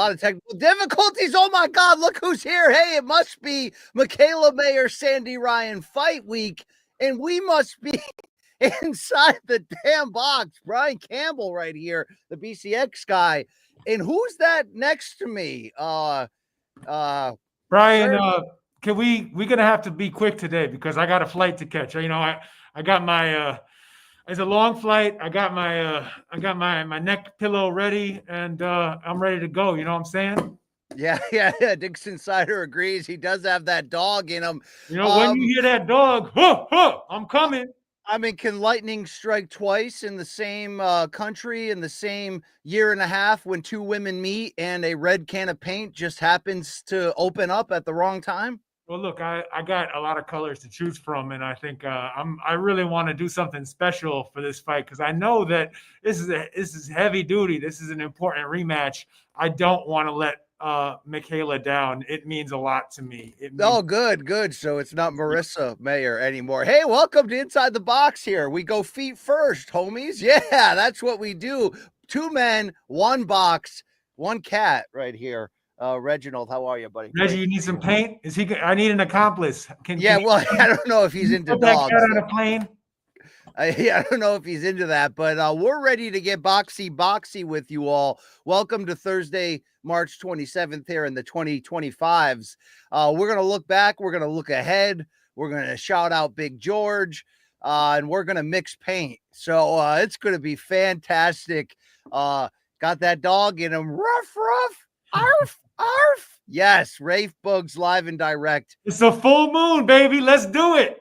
lot of technical difficulties. Oh my God, look who's here. Hey, it must be Michaela Mayer, Sandy Ryan fight week, and we must be inside the damn box. Brian Campbell right here, the BCX guy. And who's that next to me? Brian, we're gonna have to be quick today because I got a flight to catch. I got my it's a long flight. I got my neck pillow ready and I'm ready to go. You know what I'm saying? Yeah. Dixon Sider agrees. He does have that dog in him. When you hear that dog, I'm coming. I mean, can lightning strike twice in the same country in the same year and a half when two women meet and a red can of paint just happens to open up at the wrong time? Well, look, I got a lot of colors to choose from, and I think I really want to do something special for this fight because I know that this is heavy duty. This is an important rematch. I don't want to let Michaela down. It means a lot to me. Good. So it's not Marissa Mayer anymore. Hey, welcome to Inside the Box here. We go feet first, homies. Yeah, that's what we do. 2 men, 1 box, 1 cat right here. Reginald, how are you, buddy? Reggie, you need some paint? I need an accomplice. I don't know if he's into dogs. That cat on a plane? I don't know if he's into that, but we're ready to get boxy with you all. Welcome to Thursday, March 27th here in the 2025s. We're going to look back. We're going to look ahead. We're going to shout out Big George, and we're going to mix paint. So it's going to be fantastic. Got that dog in him. Ruff. Arf. Yes, Rafe Bugs live and direct. It's a full moon, baby. Let's do it.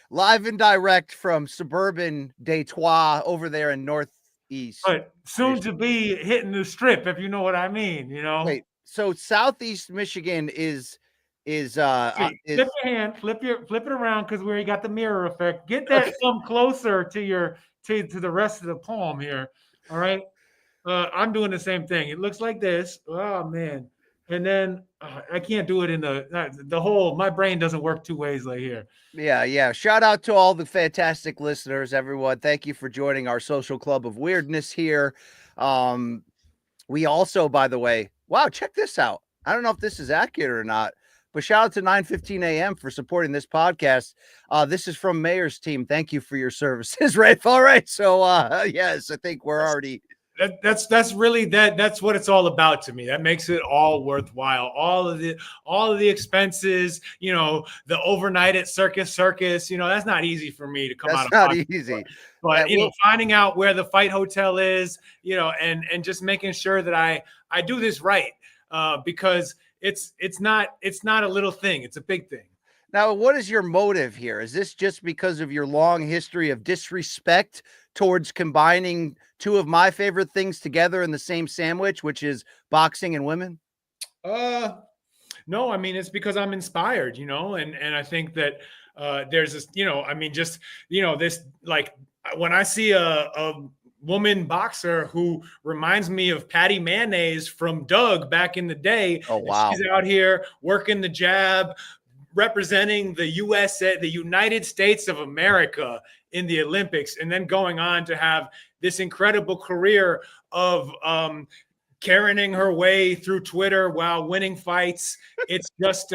Live and direct from suburban Detroit over there in Northeast. But soon to be hitting the strip, if you know what I mean, Wait, so Southeast Michigan is flip your hand, flip it around because we already got the mirror effect. Get that some closer to the rest of the palm here. All right. I'm doing the same thing. It looks like this. Oh man. And then I can't do it in the whole, my brain doesn't work 2 ways like here. Yeah. Shout out to all the fantastic listeners, everyone. Thank you for joining our social club of weirdness here. We also, by the way, wow, check this out. I don't know if this is accurate or not, but shout out to 9:15 a.m. for supporting this podcast. This is from Mayer's team. Thank you for your services, right? All right. So yes, I think we're already. That's really that's what it's all about to me. That makes it all worthwhile. All of the expenses, the overnight at Circus, that's not easy for me to come out of. That's not easy. But finding out where the fight hotel is, and just making sure that I do this right, because it's not a little thing, it's a big thing. Now, what is your motive here? Is this just because of your long history of disrespect towards combining 2 of my favorite things together in the same sandwich, which is boxing and women? No, I mean, it's because I'm inspired, and I think that there's this, this, like, when I see a woman boxer who reminds me of Patty Mayonnaise from Doug back in the day. Oh, wow. She's out here working the jab, representing the USA, the United States of America in the Olympics, and then going on to have this incredible career of carrying her way through Twitter while winning fights. It's just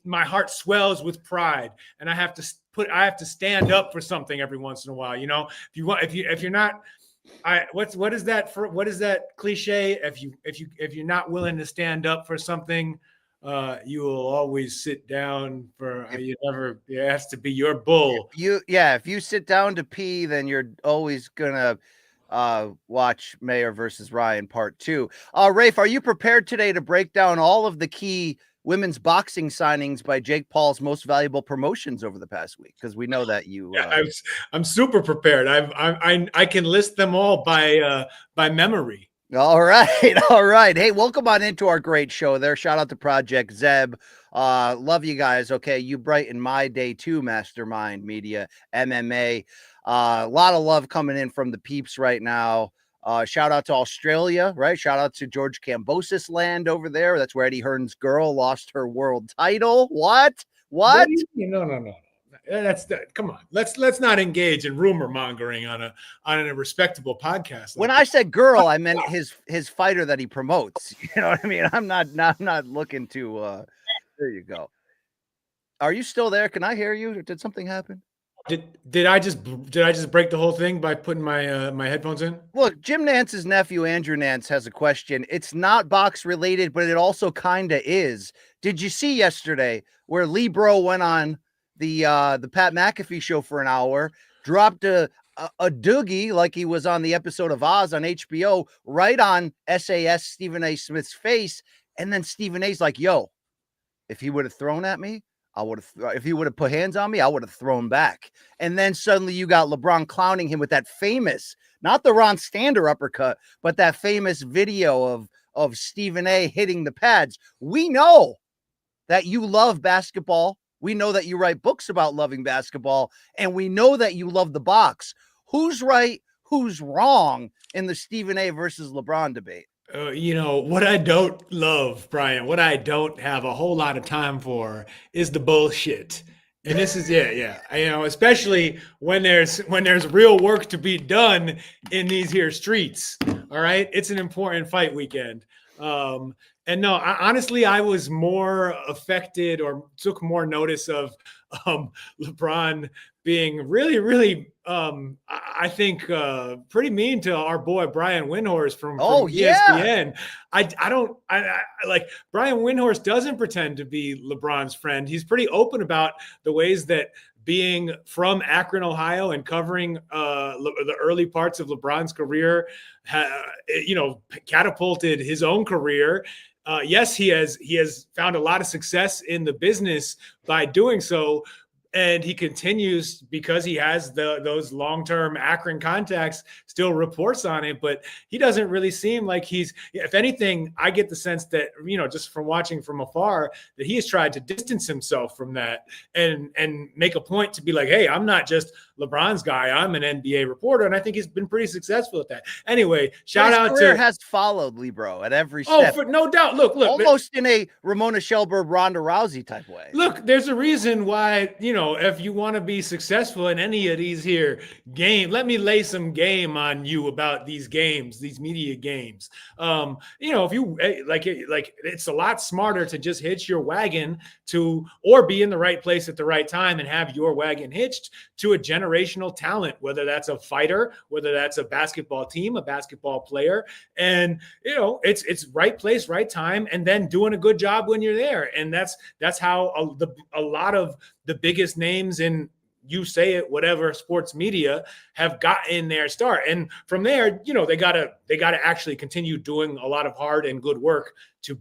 my heart swells with pride, and I have to stand up for something every once in a while. If you're not, what is that cliche? If you're not willing to stand up for something, you will always sit down for it has to be your bull. If you sit down to pee, then you're always gonna watch Mayer versus Ryan part 2. Rafe, are you prepared today to break down all of the key women's boxing signings by Jake Paul's most valuable promotions over the past week? Because we know that you I'm super prepared. I can list them all by memory. All right. Hey, welcome on into our great show there. Shout out to Project Zeb. Love you guys. Okay. You brighten my day too, Mastermind Media, MMA. A lot of love coming in from the peeps right now. Shout out to Australia, right? Shout out to George Cambosis land over there. That's where Eddie Hearn's girl lost her world title. What? No. Come on. Let's not engage in rumor mongering on a respectable podcast. When I said girl, I meant his fighter that he promotes. You know what I mean? I'm not looking to. There you go. Are you still there? Can I hear you? Did something happen? Did I just break the whole thing by putting my my headphones in? Look, Jim Nance's nephew, Andrew Nance, has a question. It's not box related, but it also kind of is. Did you see yesterday where LeBron went on the Pat McAfee show for an hour, dropped a doogie like he was on the episode of Oz on HBO, right on SAS Stephen A. Smith's face, and then Stephen A's like, "Yo, if he would have thrown at me, I would have. If he would have put hands on me, I would have thrown back." And then suddenly you got LeBron clowning him with that famous, not the Ron Stander uppercut, but that famous video of Stephen A. hitting the pads. We know that you love basketball. We know that you write books about loving basketball, and we know that you love the box. Who's right? Who's wrong in the Stephen A. versus LeBron debate? You know, what I don't love, Brian, what I don't have a whole lot of time for is the bullshit. And this is yeah. You know, especially when there's real work to be done in these here streets. All right. It's an important fight weekend. And no, honestly, I was more affected or took more notice of LeBron being really, I think, pretty mean to our boy Brian Windhorst from ESPN. I like Brian Windhorst doesn't pretend to be LeBron's friend. He's pretty open about the ways that being from Akron, Ohio, and covering the early parts of LeBron's career, catapulted his own career. Yes, he has found a lot of success in the business by doing so. And he continues because he has those long-term Akron contacts, still reports on it, but he doesn't really seem like he's, if anything, I get the sense that, just from watching from afar, that he has tried to distance himself from that and make a point to be like, hey, I'm not just LeBron's guy, I'm an NBA reporter. And I think he's been pretty successful at that. Anyway, shout out to has followed LeBron at every step. Oh, no doubt. Look, almost in a Ramona Shelburne, Ronda Rousey type way. Look, there's a reason why, if you want to be successful in any of these here games, let me lay some game on you about these games, these media games. If you like, it's a lot smarter to just hitch your wagon or be in the right place at the right time and have your wagon hitched to a generational talent, whether that's a fighter, whether that's a basketball team, a basketball player. And, it's right place, right time, and then doing a good job when you're there. And that's how a lot of the biggest names in, you say it, whatever sports media have gotten their start. And from there, they gotta actually continue doing a lot of hard and good work to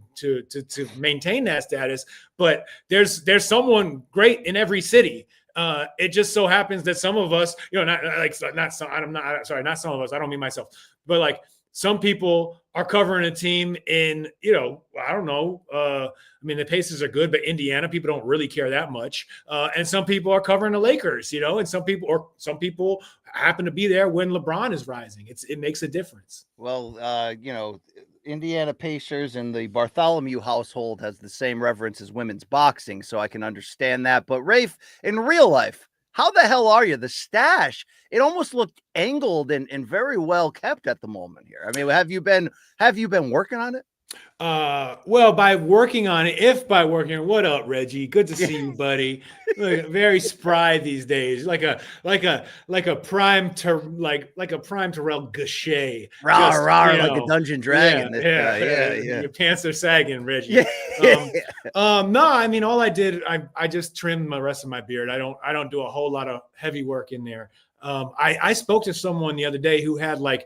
maintain that status. But there's someone great in every city. It just so happens that some of us, not some of us, I don't mean myself, but like some people are covering a team in, I don't know. The Pacers are good, but Indiana, people don't really care that much. And some people are covering the Lakers, and some people happen to be there when LeBron is rising. It makes a difference. Well, Indiana Pacers and the Bartholomew household has the same reverence as women's boxing, so I can understand that. But Rafe, in real life, how the hell are you? The stash, it almost looked angled and very well kept at the moment here. I mean, have you been working on it? Well, by working on it, what up, Reggie? Good to see you, buddy. Look, very spry these days, like a prime Terrell Gaucher. Like a dungeon dragon. Yeah. Your pants are sagging, Reggie. No, all I did, I just trimmed the rest of my beard. I don't do a whole lot of heavy work in there. I spoke to someone the other day who had a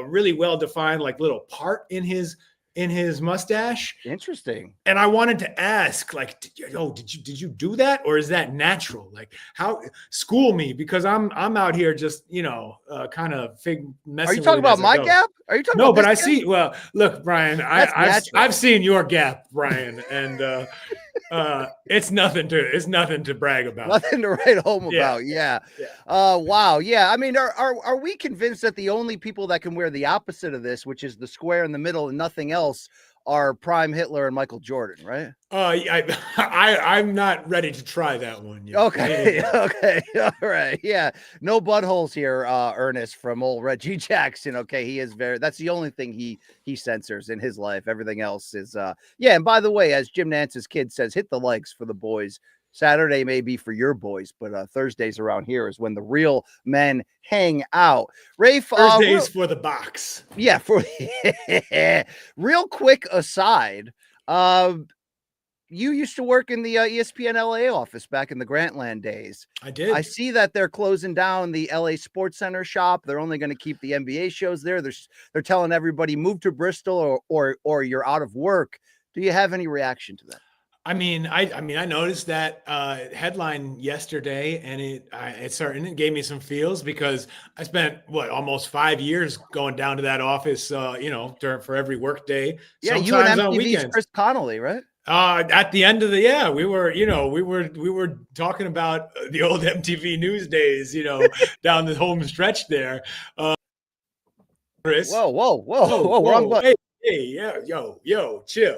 really well-defined little part in his mustache. Interesting. And I wanted to ask, did you do that, or is that natural? How school me, because I'm out here just kind of messing. Are you talking about my gap? Are you talking? No, about but I gap? see. Well, look, Brian, I've seen your gap, Brian, and it's nothing to brag about. Nothing to write home about. Yeah. Wow. Yeah. I mean, are we convinced that the only people that can wear the opposite of this, which is the square in the middle and nothing else, are Prime Hitler and Michael Jordan, right? I'm not ready to try that one yet. Okay. Okay. All right. Yeah. No buttholes here, Ernest from old Reggie Jackson. Okay. He is that's the only thing he censors in his life. Everything else is yeah. And by the way, as Jim Nance's kid says, hit the likes for the boys. Saturday may be for your boys, but Thursdays around here is when the real men hang out. Rafe, Thursdays for the box. Yeah, for real quick aside, you used to work in the ESPN LA office back in the Grantland days. I did. I see that they're closing down the LA Sports Center shop. They're only going to keep the NBA shows there. They're telling everybody move to Bristol or you're out of work. Do you have any reaction to that? I mean, I noticed that headline yesterday, and it gave me some feels because I spent almost 5 years going down to that office, for every work day. Yeah, sometimes you and on MTV's weekends. Chris Connolly, right? At the end of we were talking about the old MTV News days, down the home stretch there. Chris, whoa, wrong button. Hey, yeah, yo, chill.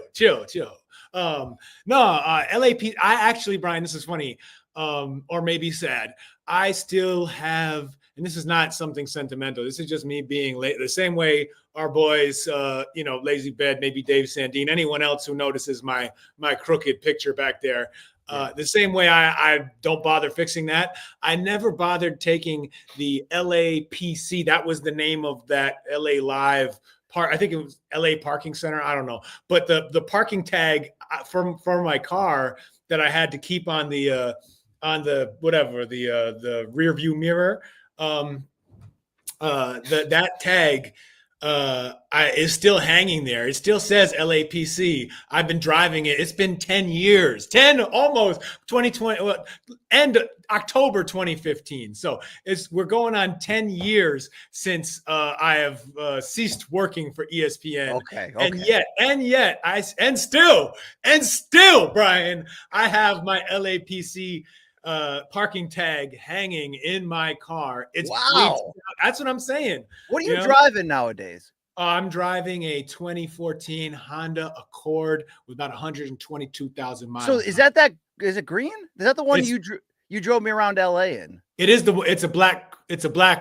LAP. I actually, Brian, this is funny, or maybe sad. I still have, and this is not something sentimental. This is just me being late. The same way our boys, Lazy Bed, maybe Dave Sandine, anyone else who notices my crooked picture back there. The same way I don't bother fixing that. I never bothered taking the LAPC. That was the name of that LA Live I think it was LA Parking Center. I don't know, but the parking tag for my car that I had to keep on the rear view mirror. That tag is still hanging there. It still says LAPC. I've been driving it. It's been 10 years, almost 2020, end October 2015. So we're going on 10 years since I have ceased working for ESPN. Okay. And yet still, Brian, I have my LAPC parking tag hanging in my car. Wow. That's what I'm saying. What are you driving nowadays? I'm driving a 2014 Honda Accord with about 122,000 miles. So is it green? Is that the one you drove me around LA in? It's a black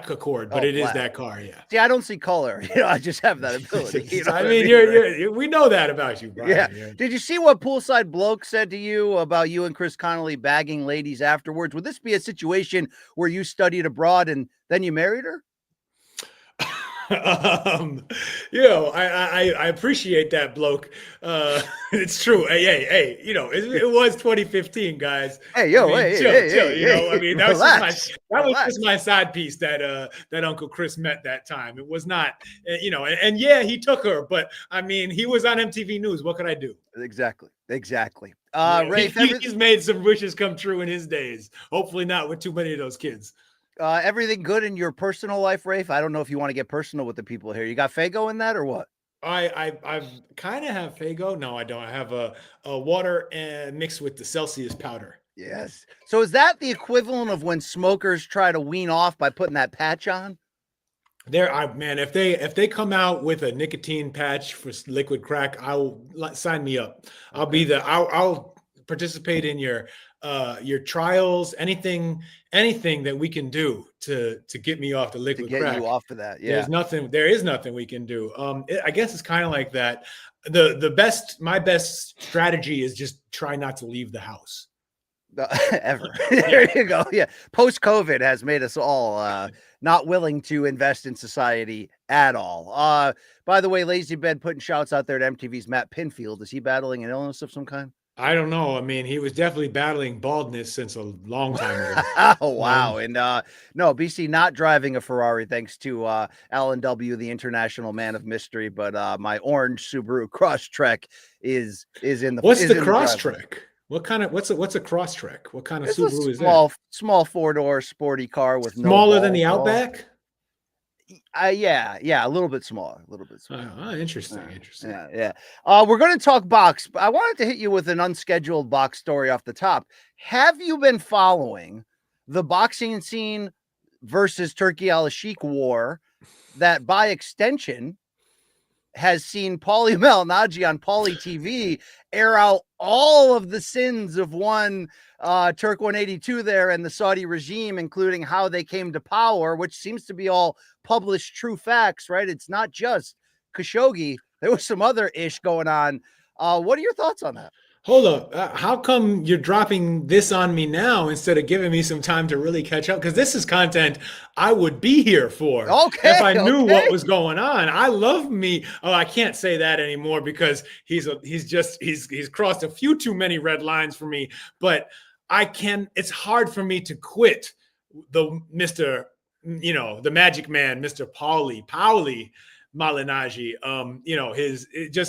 Accord, but it is that car. Yeah. See, I don't see color. I just have that ability. I mean, we know that about you, Brian. Yeah. Did you see what Poolside Bloke said to you about you and Chris Connolly bagging ladies afterwards? Would this be a situation where you studied abroad and then you married her? I appreciate that, bloke. It's true. Hey, it was 2015, guys. Hey, chill. I mean, that was just my side piece that Uncle Chris met that time. It was not, and yeah, he took her, but I mean, he was on MTV News. What could I do? Exactly. Rafe, he's made some wishes come true in his days. Hopefully not with too many of those kids. Everything good in your personal life, Rafe? I don't know if you want to get personal with the people here. You got Faygo in that or what? I kind of have Faygo. No, I don't. I have a water mixed with the Celsius powder. Yes. So is that the equivalent of when smokers try to wean off by putting that patch on? If they come out with a nicotine patch for liquid crack, sign me up. I'll participate in your trials, anything that we can do to get me off the liquid crack. You off of that. Yeah. There is nothing we can do. I guess it's kind of like that. My best strategy is just try not to leave the house. Ever. There you go. Yeah. Post-COVID has made us all not willing to invest in society at all. By the way, Lazy Bed putting shouts out there to MTV's Matt Pinfield. Is he battling an illness of some kind? I don't know. I mean, he was definitely battling baldness since a long time ago. Oh, wow. And no, BC not driving a Ferrari thanks to Alan W., the international man of mystery. But my orange Subaru Crosstrek is in the. What's the Crosstrek? What's a Crosstrek? What kind of Subaru is that? Small four-door sporty car with smaller than the Outback. Yeah, a little bit smaller, Interesting. Yeah. We're going to talk box, but I wanted to hit you with an unscheduled box story off the top. Have you been following the boxing scene versus Turkey Al-Sheikh war that by extension has seen Paulie Malignaggi on Paulie TV air out all of the sins of one Turk 182 there and the Saudi regime, including how they came to power, which seems to be all published true facts, right? It's not just Khashoggi. There was some other ish going on. What are your thoughts on that? Hold up. How come you're dropping this on me now instead of giving me some time to really catch up? Because this is content I would be here for if I knew what was going on. I love me. Oh, I can't say that anymore because he's crossed a few too many red lines for me. But it's hard for me to quit the the Magic Man, Mr. Paulie Malignaggi.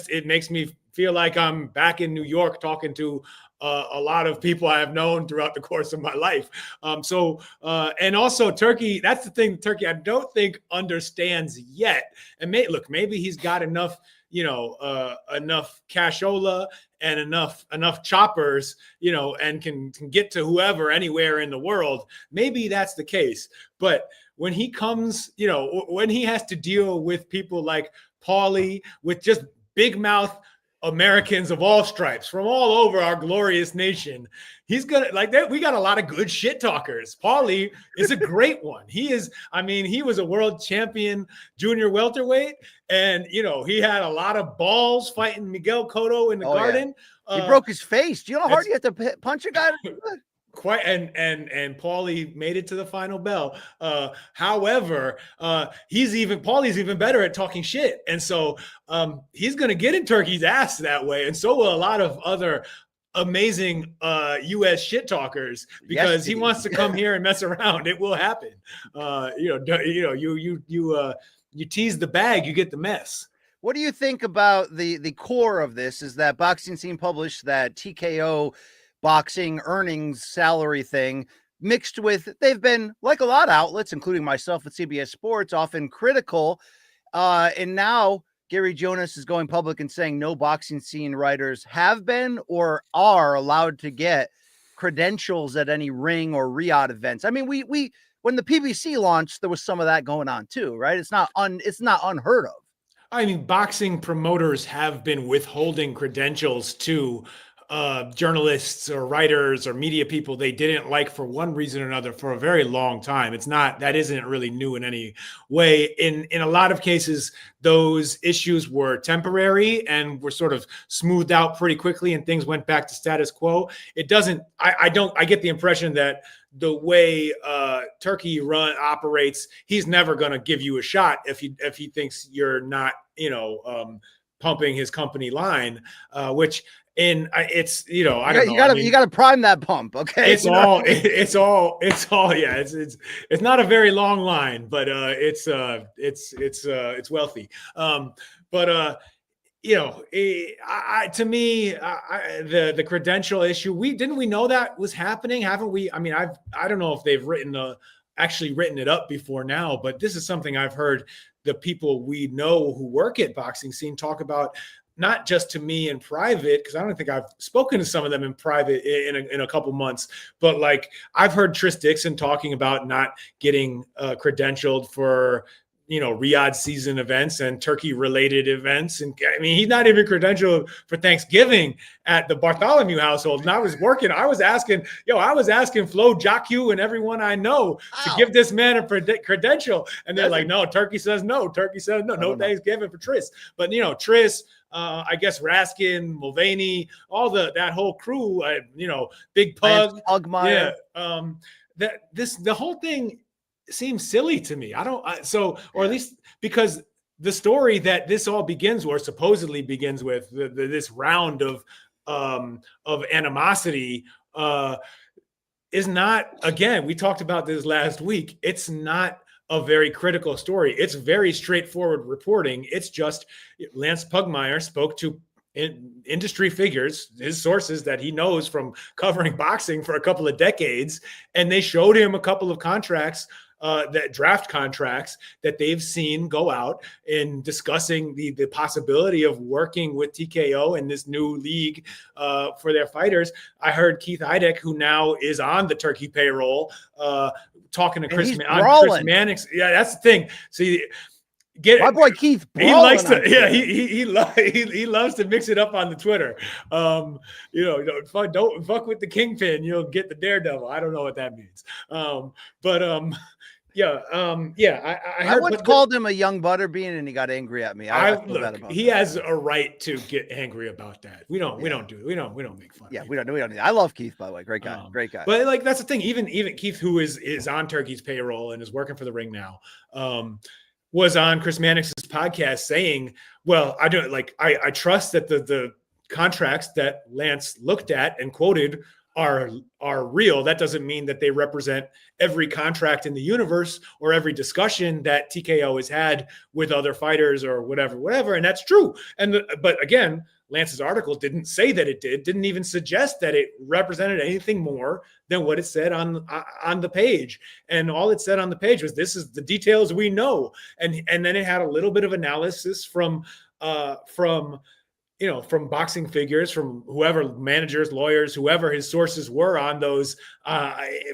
It makes me feel like I'm back in New York talking to a lot of people I have known throughout the course of my life. And also Turkey, that's the thing, Turkey, I don't think understands yet. And maybe he's got enough, enough cashola and enough choppers, and can get to whoever anywhere in the world. Maybe that's the case. But when he comes, when he has to deal with people like Paulie, with just big mouth Americans of all stripes from all over our glorious nation, he's gonna like that. We got a lot of good shit talkers. Paulie is a great one. He was a world champion junior welterweight, and he had a lot of balls fighting Miguel Cotto in the Garden. Yeah. He broke his face. Do you know how hard you have to punch a guy? Quite and Paulie made it to the final bell. However, Paulie's even better at talking shit, and so he's gonna get in Turkey's ass that way, and so will a lot of other amazing U.S. shit talkers, because he wants to come here and mess around. It will happen. You tease the bag, you get the mess. What do you think about the core of this? Is that Boxing Scene published that TKO boxing earnings salary thing mixed with, they've been, like a lot of outlets, including myself at CBS Sports, often critical. And now Gary Jonas is going public and saying no Boxing Scene writers have been or are allowed to get credentials at any ring or Riyadh events. I mean, we when the PBC launched, there was some of that going on too, right? It's not unheard of. I mean, boxing promoters have been withholding credentials to journalists or writers or media people they didn't like for one reason or another for a very long time. That isn't really new in any way. In a lot of cases, those issues were temporary and were sort of smoothed out pretty quickly, and things went back to status quo. I get the impression that the way Turkey operates, he's never going to give you a shot if he thinks you're not, pumping his company line, which. And it's, I don't know. You got to prime that pump. Okay. It's all. Yeah. It's not a very long line, but it's wealthy. To me, the credential issue, we know that was happening, haven't we? I mean, I don't know if they've actually written it up before now, but this is something I've heard the people we know who work at Boxing Scene talk about, not just to me in private, because I don't think I've spoken to some of them in private in a couple months, but like I've heard Tris Dixon talking about not getting credentialed for, Riyadh season events and Turkey related events. And I mean, he's not even credentialed for Thanksgiving at the Bartholomew household. And I was asking Flo Jacques and everyone I know to give this man a credential. And they're like, no, Turkey says no. No Thanksgiving for Tris. But, Tris, I guess Raskin, Mulvaney, that whole crew, Big Pug, Pugmire. Yeah. The whole thing seems silly to me. Or at least because the story that this all begins, or supposedly begins with, this round of animosity is not, again, we talked about this last week. It's not a very critical story. It's very straightforward reporting. It's just Lance Pugmire spoke to industry figures, his sources that he knows from covering boxing for a couple of decades, and they showed him a couple of contracts, that draft contracts that they've seen go out, in discussing the possibility of working with TKO in this new league for their fighters. I heard Keith Idek, who now is on the Turkey payroll, talking to Chris Mannix. Yeah, that's the thing. See, My boy Keith, he likes to, he loves to mix it up on the Twitter. Don't fuck with the Kingpin, you'll get the Daredevil. I don't know what that means. I heard, once called him a young butterbean, and he got angry at me. I feel bad about he that. has a right to get angry about that. We don't make fun. Yeah, we don't. I love Keith, by the way. Great guy. Great guy. But like, that's the thing. Even Keith, who is on Turkey's payroll and is working for the Ring now, was on Chris Mannix's podcast saying, well, I trust that the contracts that Lance looked at and quoted are real. That doesn't mean that they represent every contract in the universe or every discussion that TKO has had with other fighters or whatever. And that's true. But again, Lance's article didn't say that it didn't even suggest that it represented anything more than what it said on the page. And all it said on the page was, this is the details we know. And then it had a little bit of analysis from boxing figures, from whoever, managers, lawyers, whoever his sources were on those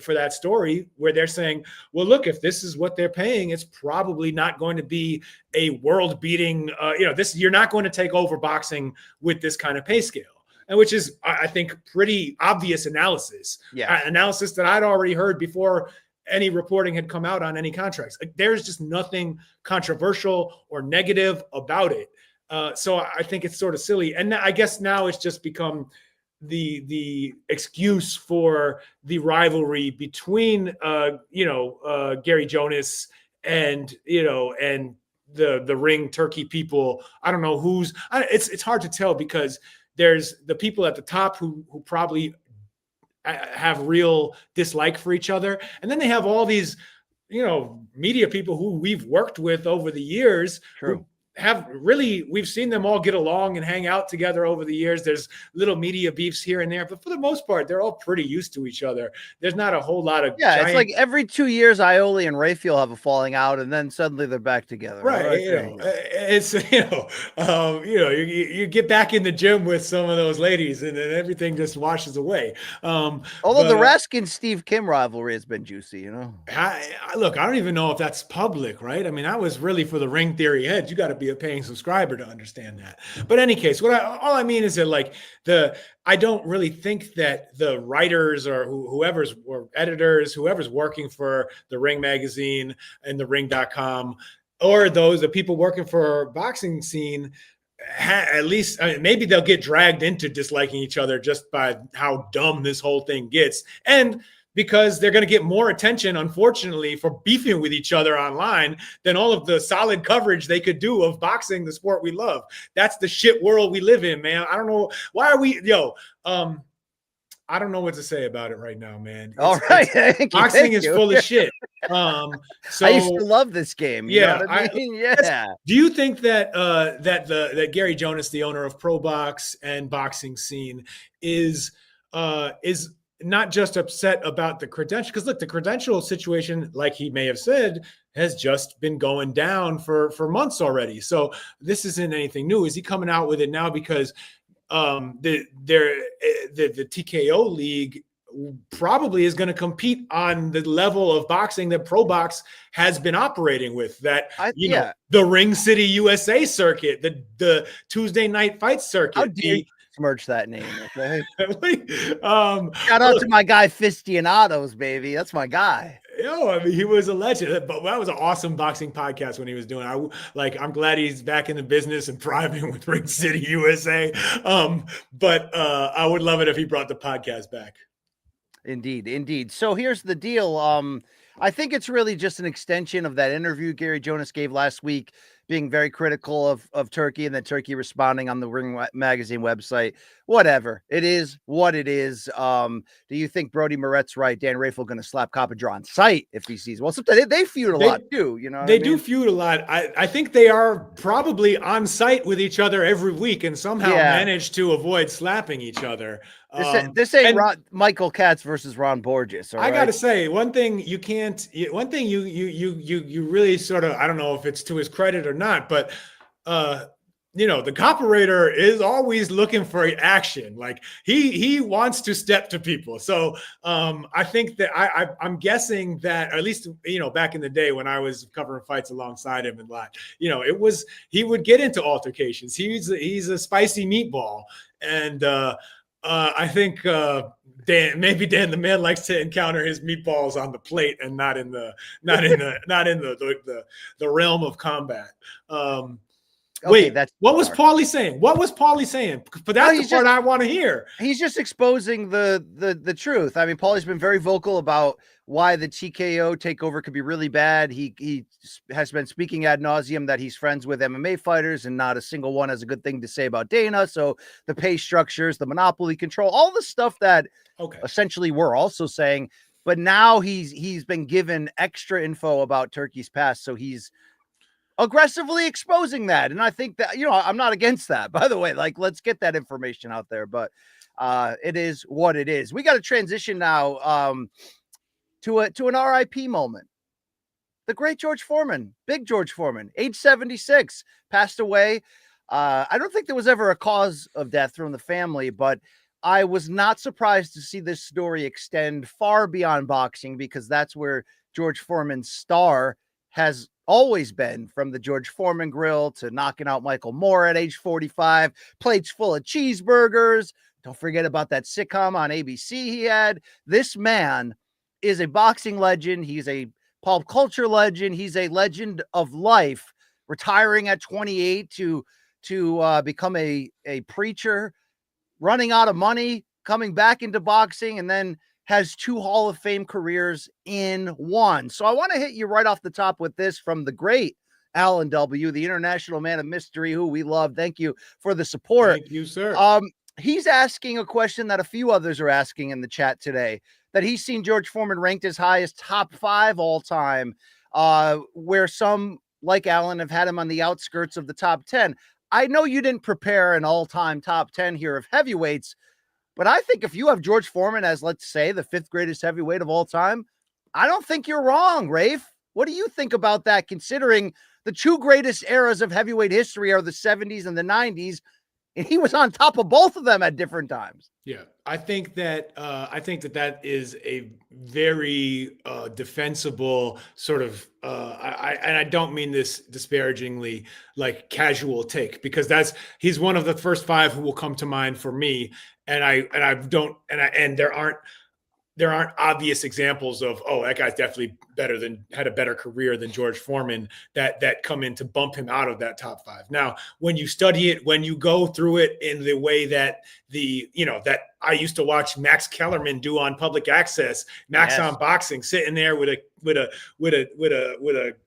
for that story, where they're saying, well, look, if this is what they're paying, it's probably not going to be a world beating, you're not going to take over boxing with this kind of pay scale. And which is, I think, pretty obvious analysis. Yeah. Analysis that I'd already heard before any reporting had come out on any contracts. Like, there's just nothing controversial or negative about it. So I think it's sort of silly. And I guess now it's just become the excuse for the rivalry between, Gary Jonas and the Ring Turkey people. I don't know it's hard to tell, because there's the people at the top who probably have real dislike for each other. And then they have all these, media people who we've worked with over the years. True. We've seen them all get along and hang out together over the years. There's little media beefs here and there, but for the most part, they're all pretty used to each other. There's not a whole lot of it's like every 2 years, Ioli and Raphael have a falling out, and then suddenly they're back together. Right. It's, you get back in the gym with some of those ladies, and then everything just washes away. Although the Raskin Steve Kim rivalry has been juicy, I don't even know if that's public, right? I mean, that was really for the Ring Theory heads. You got to be a paying subscriber to understand that. But in any case, all I mean is that I don't really think that the writers or or editors, whoever's working for the Ring magazine and the ring.com, or the people working for boxing scene, at least, maybe they'll get dragged into disliking each other just by how dumb this whole thing gets. And because they're going to get more attention, unfortunately, for beefing with each other online than all of the solid coverage they could do of boxing, the sport we love. That's the shit world we live in, man. I don't know. Why are we, I don't know what to say about it right now, man. Boxing is full of shit. So I used to love this game. You know what I mean? Do you think that that Gary Jonas, the owner of Pro Box and Boxing Scene, is not just upset about the credential? Because look, the credential situation, like he may have said, has just been going down for months already. So this isn't anything new. Is he coming out with it now because the TKO league probably is going to compete on the level of boxing that Pro Box has been operating with? The Ring City USA circuit, the Tuesday night fight circuit. How dare you merch that name? Okay? Shout out to my guy Fistianados, baby. That's my guy. I mean, he was a legend. But that was an awesome boxing podcast when he was doing. I'm glad he's back in the business and thriving with Ring City USA. But I would love it if he brought the podcast back. Indeed. So here's the deal. I think it's really just an extension of that interview Gary Jonas gave last week, being very critical of Turkey, and then Turkey responding on the Ring magazine website. Whatever. It is what it is. Do you think Brody Moret's right? Dan Rafael going to slap Coppadra on sight if he sees? Well, sometimes they feud a lot too. They do feud a lot. I think they are probably on site with each other every week and somehow manage to avoid slapping each other. This ain't Michael Katz versus Ron Borges. I got to say, one thing you really sort of, I don't know if it's to his credit or not, but the operator is always looking for action. Like he wants to step to people. So I think that I'm guessing that, at least, back in the day when I was covering fights alongside him and he would get into altercations. He's a spicy meatball. And I think Dan the man likes to encounter his meatballs on the plate and not in the realm of combat. Okay, wait, what was Paulie saying? But that's the part I want to hear. He's just exposing the truth. I mean, Paulie's been very vocal about why the TKO takeover could be really bad. He has been speaking ad nauseum that he's friends with MMA fighters, and not a single one has a good thing to say about Dana. So the pay structures, the monopoly control, all the stuff that essentially we're also saying. But now he's been given extra info about Turkey's past, so he's aggressively exposing that. And I think that, I'm not against that, by the way. Like, let's get that information out there, but it is what it is. We got to transition now to an RIP moment. The great George Foreman, big George Foreman, age 76, passed away. I don't think there was ever a cause of death from the family, but I was not surprised to see this story extend far beyond boxing, because that's where George Foreman's star has always been, from the George Foreman grill to knocking out Michael Moore at age 45, plates full of cheeseburgers. Don't forget about that sitcom on ABC he had. This man is a boxing legend. He's a pop culture legend. He's a legend of life, retiring at 28 to become a preacher, running out of money, coming back into boxing, and then has 2 Hall of Fame careers in one. So I want to hit you right off the top with this from the great Alan W., the international man of mystery, who we love. Thank you for the support. Thank you, sir. He's asking a question that a few others are asking in the chat today, that he's seen George Foreman ranked as high as top 5 all time, where some, like Alan, have had him on the outskirts of the top 10. I know you didn't prepare an all-time top 10 here of heavyweights, but I think if you have George Foreman as, let's say, the 5th greatest heavyweight of all time, I don't think you're wrong, Rafe. What do you think about that, considering the 2 greatest eras of heavyweight history are the 70s and the 90s, and he was on top of both of them at different times? Yeah, I think that that is a very defensible sort of, and I don't mean this disparagingly, like casual take, because he's one of the first 5 who will come to mind for me, and there aren't obvious examples of, oh, that guy's definitely had a better career than George Foreman that come in to bump him out of that top 5. Now, when you study it, when you go through it in the way that that I used to watch Max Kellerman do on public access, Max on Boxing, sitting there with a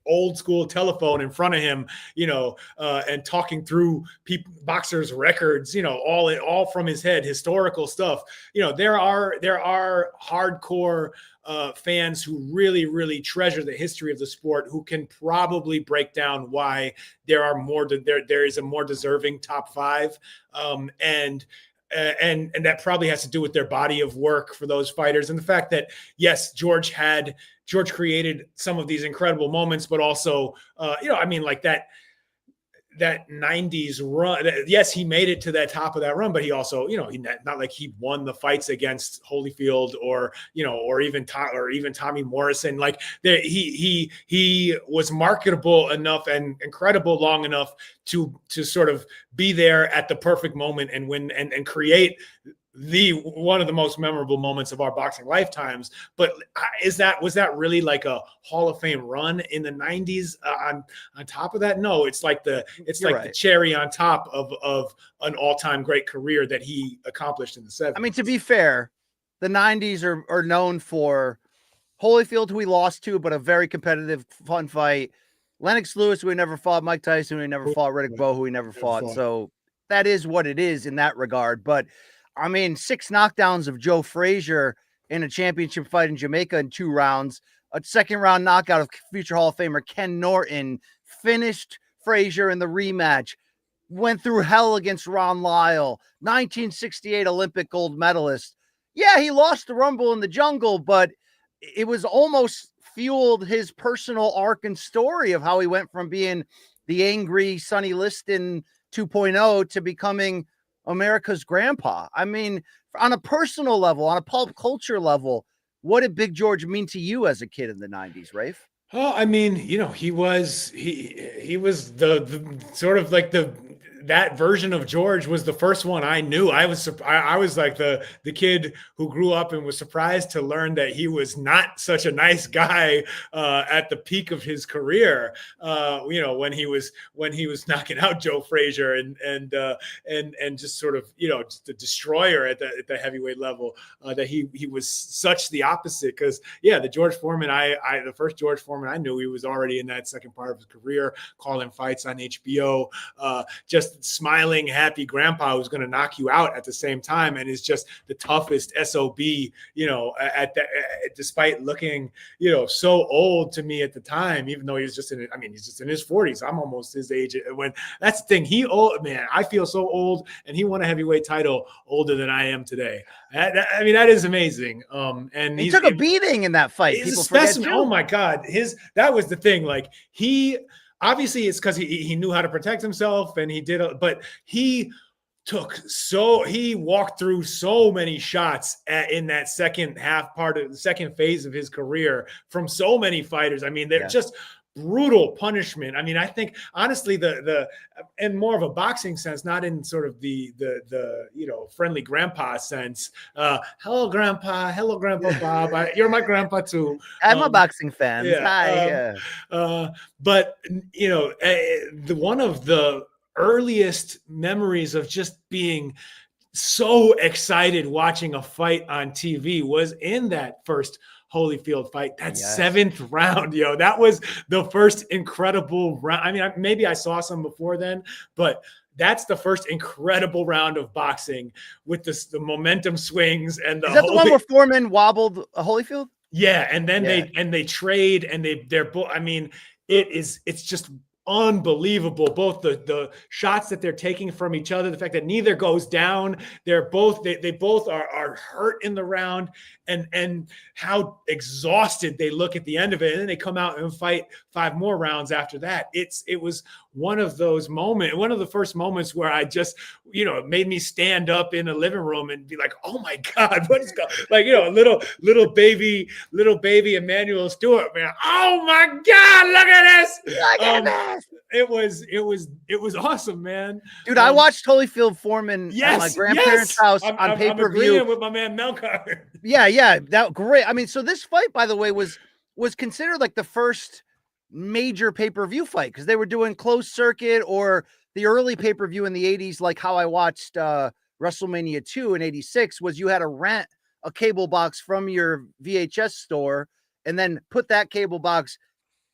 old school telephone in front of him, and talking through boxers' records, all from his head, historical stuff. There are hardcore fans who really, really treasure the history of the sport, who can probably break down why there is a more deserving top 5, and that probably has to do with their body of work for those fighters, and the fact that, yes, George created some of these incredible moments, but also, like that 90s run. Yes, he made it to that top of that run, but he also, not like he won the fights against Holyfield or even Tommy Morrison. Like he was marketable enough and incredible long enough to sort of be there at the perfect moment and win and create one of the most memorable moments of our boxing lifetimes. But was that really like a Hall of Fame run in the 90s on top of that? No, it's like the cherry on top of an all-time great career that he accomplished in the 70s. I mean, to be fair, the 90s are known for Holyfield, who he lost to, but a very competitive, fun fight. Lennox Lewis, who he never fought. Mike Tyson, who he never fought. Riddick Bowe, who he never fought. So that is what it is in that regard. But I mean, 6 knockdowns of Joe Frazier in a championship fight in Jamaica in 2 rounds. A 2nd round knockout of future Hall of Famer Ken Norton. Finished Frazier in the rematch. Went through hell against Ron Lyle. 1968 Olympic gold medalist. Yeah, he lost the Rumble in the Jungle, but it was almost fueled his personal arc and story of how he went from being the angry Sonny Liston 2.0 to becoming America's grandpa. I mean, on a personal level, on a pulp culture level, what did Big George mean to you as a kid in the 90s, Rafe? Oh, I mean, he was the sort of like that version of George was the first one I knew. I was like the kid who grew up and was surprised to learn that he was not such a nice guy at the peak of his career. When he was knocking out Joe Frazier and just sort of just a destroyer at the heavyweight level. That he was such the opposite, because the George Foreman the first George Foreman I knew, he was already in that second part of his career, calling fights on HBO, just smiling, happy grandpa who's going to knock you out at the same time, and is just the toughest SOB, despite looking, so old to me at the time, even though he's just in his 40s. I'm almost his age. When that's the thing, I feel so old, and he won a heavyweight title older than I am today. That is amazing. And he took a beating in that fight. People forget too. Oh my God. That was the thing. Like, obviously it's because he knew how to protect himself, and he did, but he walked through so many shots in that second half part of the second phase of his career from so many fighters. I mean, they're just brutal punishment. I mean, I think honestly, the in more of a boxing sense, not in sort of the friendly grandpa sense. Hello, grandpa. Hello, Grandpa Bob. You're my grandpa too. I'm a boxing fan. Yeah. Hi. But one of the earliest memories of just being so excited watching a fight on TV was in that first Holyfield fight, that seventh round. That was the first incredible round. I mean, maybe I saw some before then, but that's the first incredible round of boxing with the momentum swings. And is that the one where Foreman wobbled Holyfield? Yeah, and then they trade, and they're both. I mean, it's just unbelievable. Both the shots that they're taking from each other, the fact that neither goes down. They both are hurt in the round, and how exhausted they look at the end of it. And then they come out and fight 5 more rounds after that. It was one of the first moments where I just, it made me stand up in the living room and be like, oh my God, what is going, like, little baby Emmanuel Stewart, man. Oh my God, look at this. Look at this. It was awesome, man. Dude, I watched Holyfield Foreman at my grandparents' house on pay-per-view with my man Melkar. Yeah, that great. I mean, so this fight, by the way, was considered like the first major pay-per-view fight, because they were doing closed circuit or the early pay-per-view in the 80s, like how I watched WrestleMania 2 in 86, was you had to rent a cable box from your VHS store and then put that cable box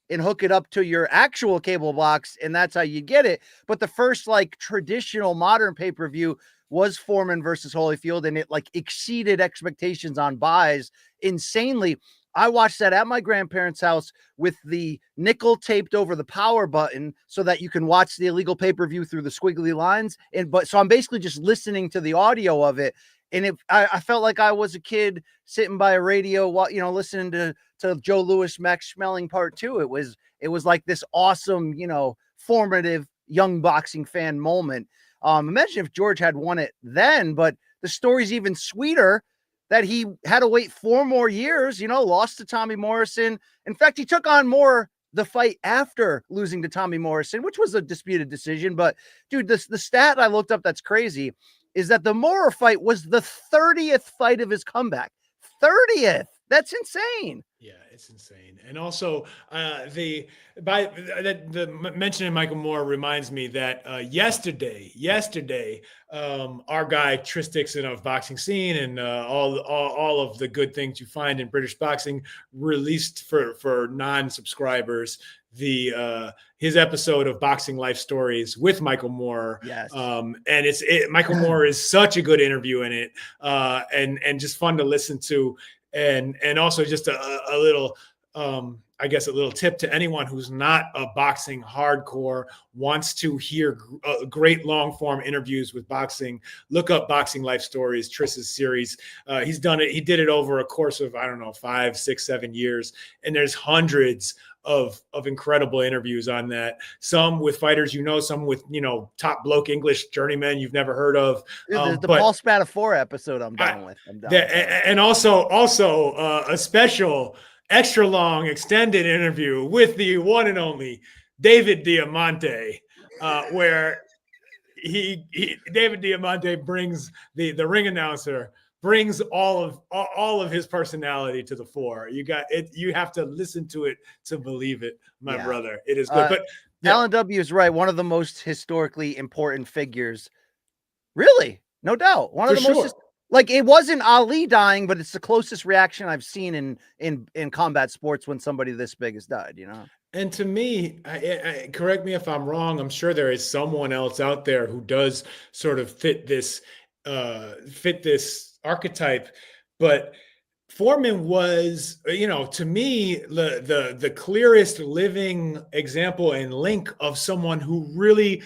and hook it up to your actual cable box, and that's how you get it. But the first like traditional modern pay-per-view was Foreman versus Holyfield, and it like exceeded expectations on buys insanely. I watched that at my grandparents' house with the nickel taped over the power button so that you can watch the illegal pay-per-view through the squiggly lines. So I'm basically just listening to the audio of it. And I felt like I was a kid sitting by a radio, listening to Joe Louis, Max Schmeling Part 2. It was like this awesome, formative young boxing fan moment. Imagine if George had won it then, but the story's even sweeter that he had to wait 4 more years, lost to Tommy Morrison. In fact, he took on Moore the fight after losing to Tommy Morrison, which was a disputed decision. But dude, the stat I looked up that's crazy is that the Moore fight was the 30th fight of his comeback. 30th. That's insane. Yeah, it's insane. And also the mentioning Michael Moore reminds me that yesterday, our guy Tris Dixon of Boxing Scene and all of the good things you find in British boxing released for non-subscribers his episode of Boxing Life Stories with Michael Moore. Yes. And Michael Moore is such a good interview in it, and just fun to listen to. And also just a little I guess a little tip to anyone who's not a boxing hardcore, wants to hear great long form interviews with boxing, look up Boxing Life Stories, Triss's series. He's done it. He did it over a course of, I don't know, 5, 6, 7 years. And there's hundreds of incredible interviews on that. Some with fighters, some with, top bloke English journeymen you've never heard of. Dude, the Paul Spatafora episode I'm done with. And also a special extra long extended interview with the one and only David Diamante, where David Diamante brings the ring announcer, brings all of his personality to the fore. You have to listen to it to believe it, my brother. It is good. But Alan W is right. One of the most historically important figures. Really, no doubt. One of the most. Like, it wasn't Ali dying, but it's the closest reaction I've seen in combat sports when somebody this big has died, And to me, correct me if I'm wrong, I'm sure there is someone else out there who does sort of fit this archetype, but Foreman was, to me, the clearest living example and link of someone who really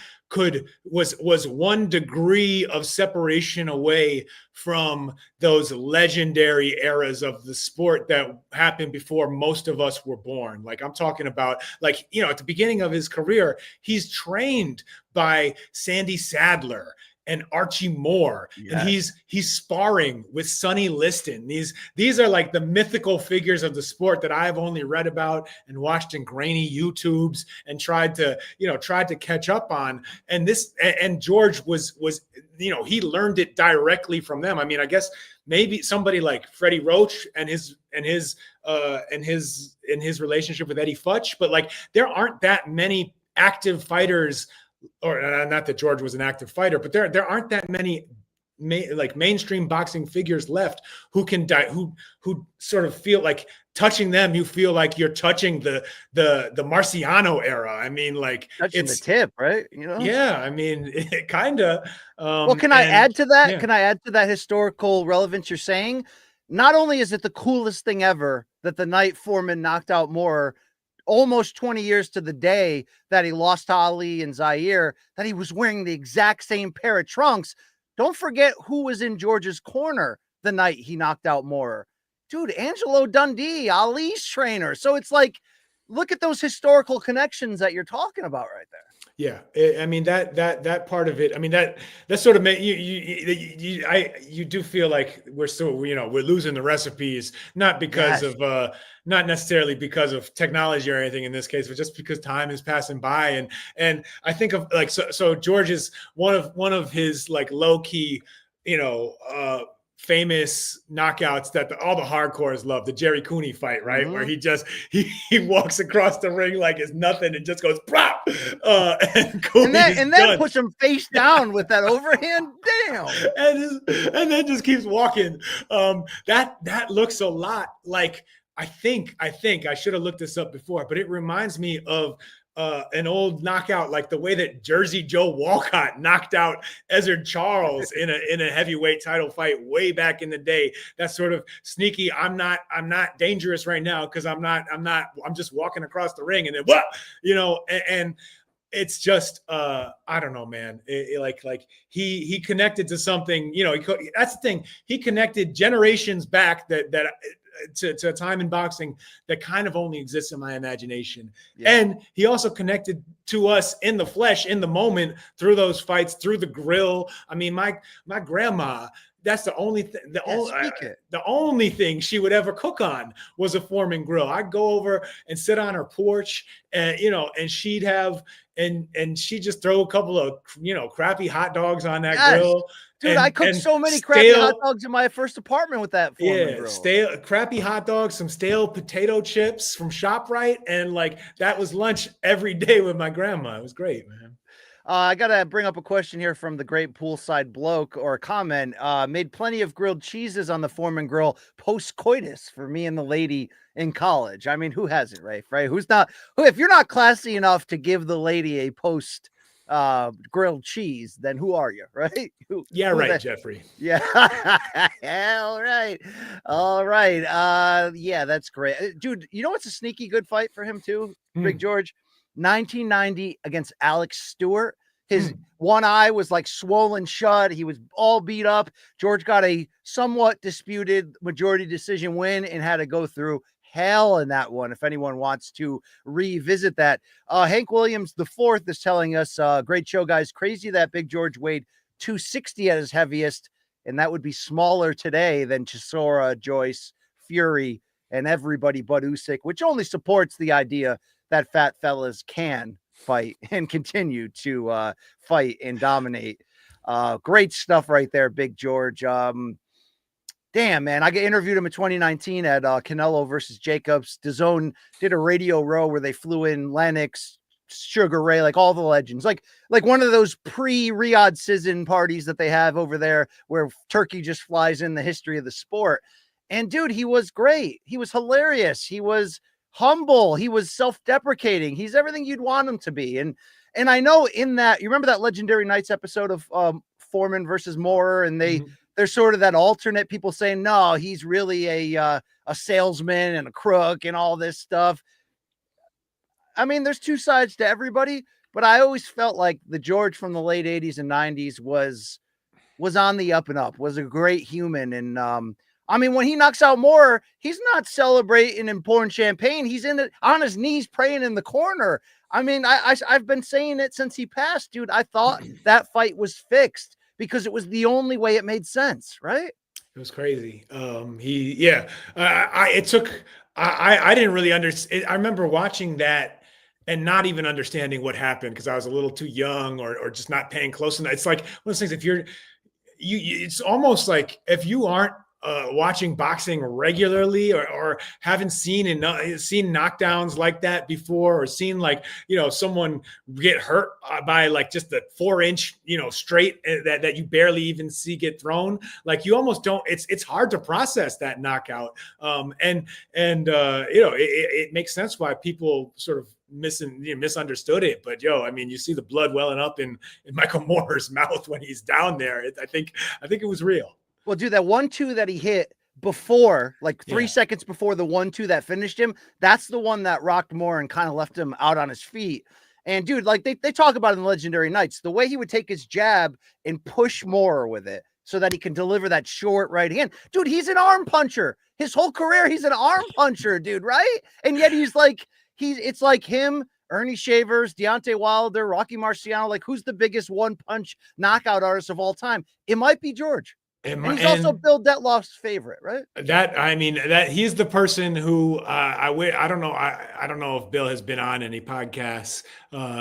was 1 degree of separation away from those legendary eras of the sport that happened before most of us were born. Like, I'm talking about, at the beginning of his career, he's trained by Sandy Sadler and Archie Moore, and he's sparring with Sonny Liston. These are like the mythical figures of the sport that I've only read about and watched in grainy YouTubes and tried to catch up on. And George was he learned it directly from them. I mean, I guess maybe somebody like Freddie Roach and his relationship with Eddie Futch, but like, there aren't that many active fighters. Or not that George was an active fighter, but there aren't that many mainstream boxing figures left who can who sort of feel like touching them. You feel like you're touching the Marciano era. I mean, like, touching the tip, right? Yeah. I mean, it kind of. Well, can I add to that? Yeah. Can I add to that historical relevance you're saying? Not only is it the coolest thing ever that the night Foreman knocked out Moore, almost 20 years to the day that he lost to Ali and Zaire, that he was wearing the exact same pair of trunks. Don't forget who was in George's corner the night he knocked out Moore. Dude, Angelo Dundee, Ali's trainer. So it's like, look at those historical connections that you're talking about right there. Yeah, I mean, that part of it. I mean, that sort of made you do feel like we're still, we're losing the recipes, not because of not necessarily because of technology or anything in this case, but just because time is passing by. And I think of like, so George is one of his like low key, famous knockouts that all the hardcores love, the Jerry Cooney fight, right? Mm-hmm. Where he walks across the ring like it's nothing and just goes "Prop!" And then puts him face down with that overhand, damn, and then just keeps walking. That looks a lot like, I think I should have looked this up before, but it reminds me of an old knockout, like the way that Jersey Joe Walcott knocked out Ezzard Charles in a heavyweight title fight way back in the day. That sort of sneaky, I'm not dangerous right now because I'm just walking across the ring and then what, and it's just I don't know, man. He connected to something, that's the thing. He connected generations back that to a time in boxing that kind of only exists in my imagination. Yeah. And he also connected to us in the flesh, in the moment, through those fights, through the grill. I mean, my grandma, that's the only thing, the only thing she would ever cook on was a Foreman grill. I'd go over and sit on her porch and, and she'd have, and she'd just throw a couple of, crappy hot dogs on that grill. Dude, I cooked so many crappy hot dogs in my first apartment with that Foreman grill. Crappy hot dogs, some stale potato chips from ShopRite, and like that was lunch every day with my grandma. It was great, man. I got to bring up a question here from the great poolside bloke, or a comment. Made plenty of grilled cheeses on the Foreman grill post-coitus for me and the lady in college. I mean, who hasn't, right? If you're not classy enough to give the lady a post grilled cheese, then who are you, right? Yeah, Who right, Jeffrey. Yeah. All right. All right. Yeah, that's great. Dude, you know what's a sneaky good fight for him too? Big George, 1990 against Alex Stewart. His one eye was like swollen shut. He was all beat up. George got a somewhat disputed majority decision win and had to go through hell in that one. If anyone wants to revisit that, Hank Williams the fourth is telling us, great show, guys. Crazy that Big George weighed 260 at his heaviest, and that would be smaller today than Chisora, Joyce, Fury, and everybody but Usyk, which only supports the idea that fat fellas can fight and continue to fight and dominate. Great stuff right there, Big George. Damn, man, I interviewed him in 2019 at Canelo versus Jacobs. DAZN did a radio row where they flew in Lennox, Sugar Ray, like all the legends, like one of those pre-Riyadh Season parties that they have over there where Turkey just flies in the history of the sport. And dude, he was great. He was hilarious. He was humble. He was self-deprecating. He's everything you'd want him to be. And I know in that, you remember that Legendary Nights episode of Foreman versus Moorer, and there's sort of that alternate people saying, no, he's really a salesman and a crook and all this stuff. I mean, there's two sides to everybody, but I always felt like the George from the late 80s and 90s was on the up and up, was a great human. And I mean, when he knocks out Moorer, he's not celebrating and pouring champagne. He's on his knees praying in the corner. I mean, I've been saying it since he passed, dude. I thought that fight was fixed because it was the only way it made sense, right? It was crazy. I didn't really understand. I remember watching that and not even understanding what happened because I was a little too young or just not paying close enough. It's like one of those things, if it's almost like if you aren't watching boxing regularly or haven't seen knockdowns like that before, or seen someone get hurt by like just the 4-inch straight that you barely even see get thrown, like you almost don't, it's hard to process that knockout. It makes sense why people sort of misunderstood it. But I mean, you see the blood welling up in Michael Moore's mouth when he's down there. I think it was real. Well, dude, that 1-2 that he hit before, like 3 seconds before the 1-2 that finished him, that's the one that rocked Moore and kind of left him out on his feet. And dude, like they talk about in the Legendary Nights, the way he would take his jab and push Moore with it so that he can deliver that short right hand. Dude, he's an arm puncher. His whole career, he's an arm puncher, dude, right? And yet it's like him, Ernie Shavers, Deontay Wilder, Rocky Marciano. Like, who's the biggest one-punch knockout artist of all time? It might be George. And he's also Bill Detloff's favorite, right? That he's the person who I don't know if Bill has been on any podcasts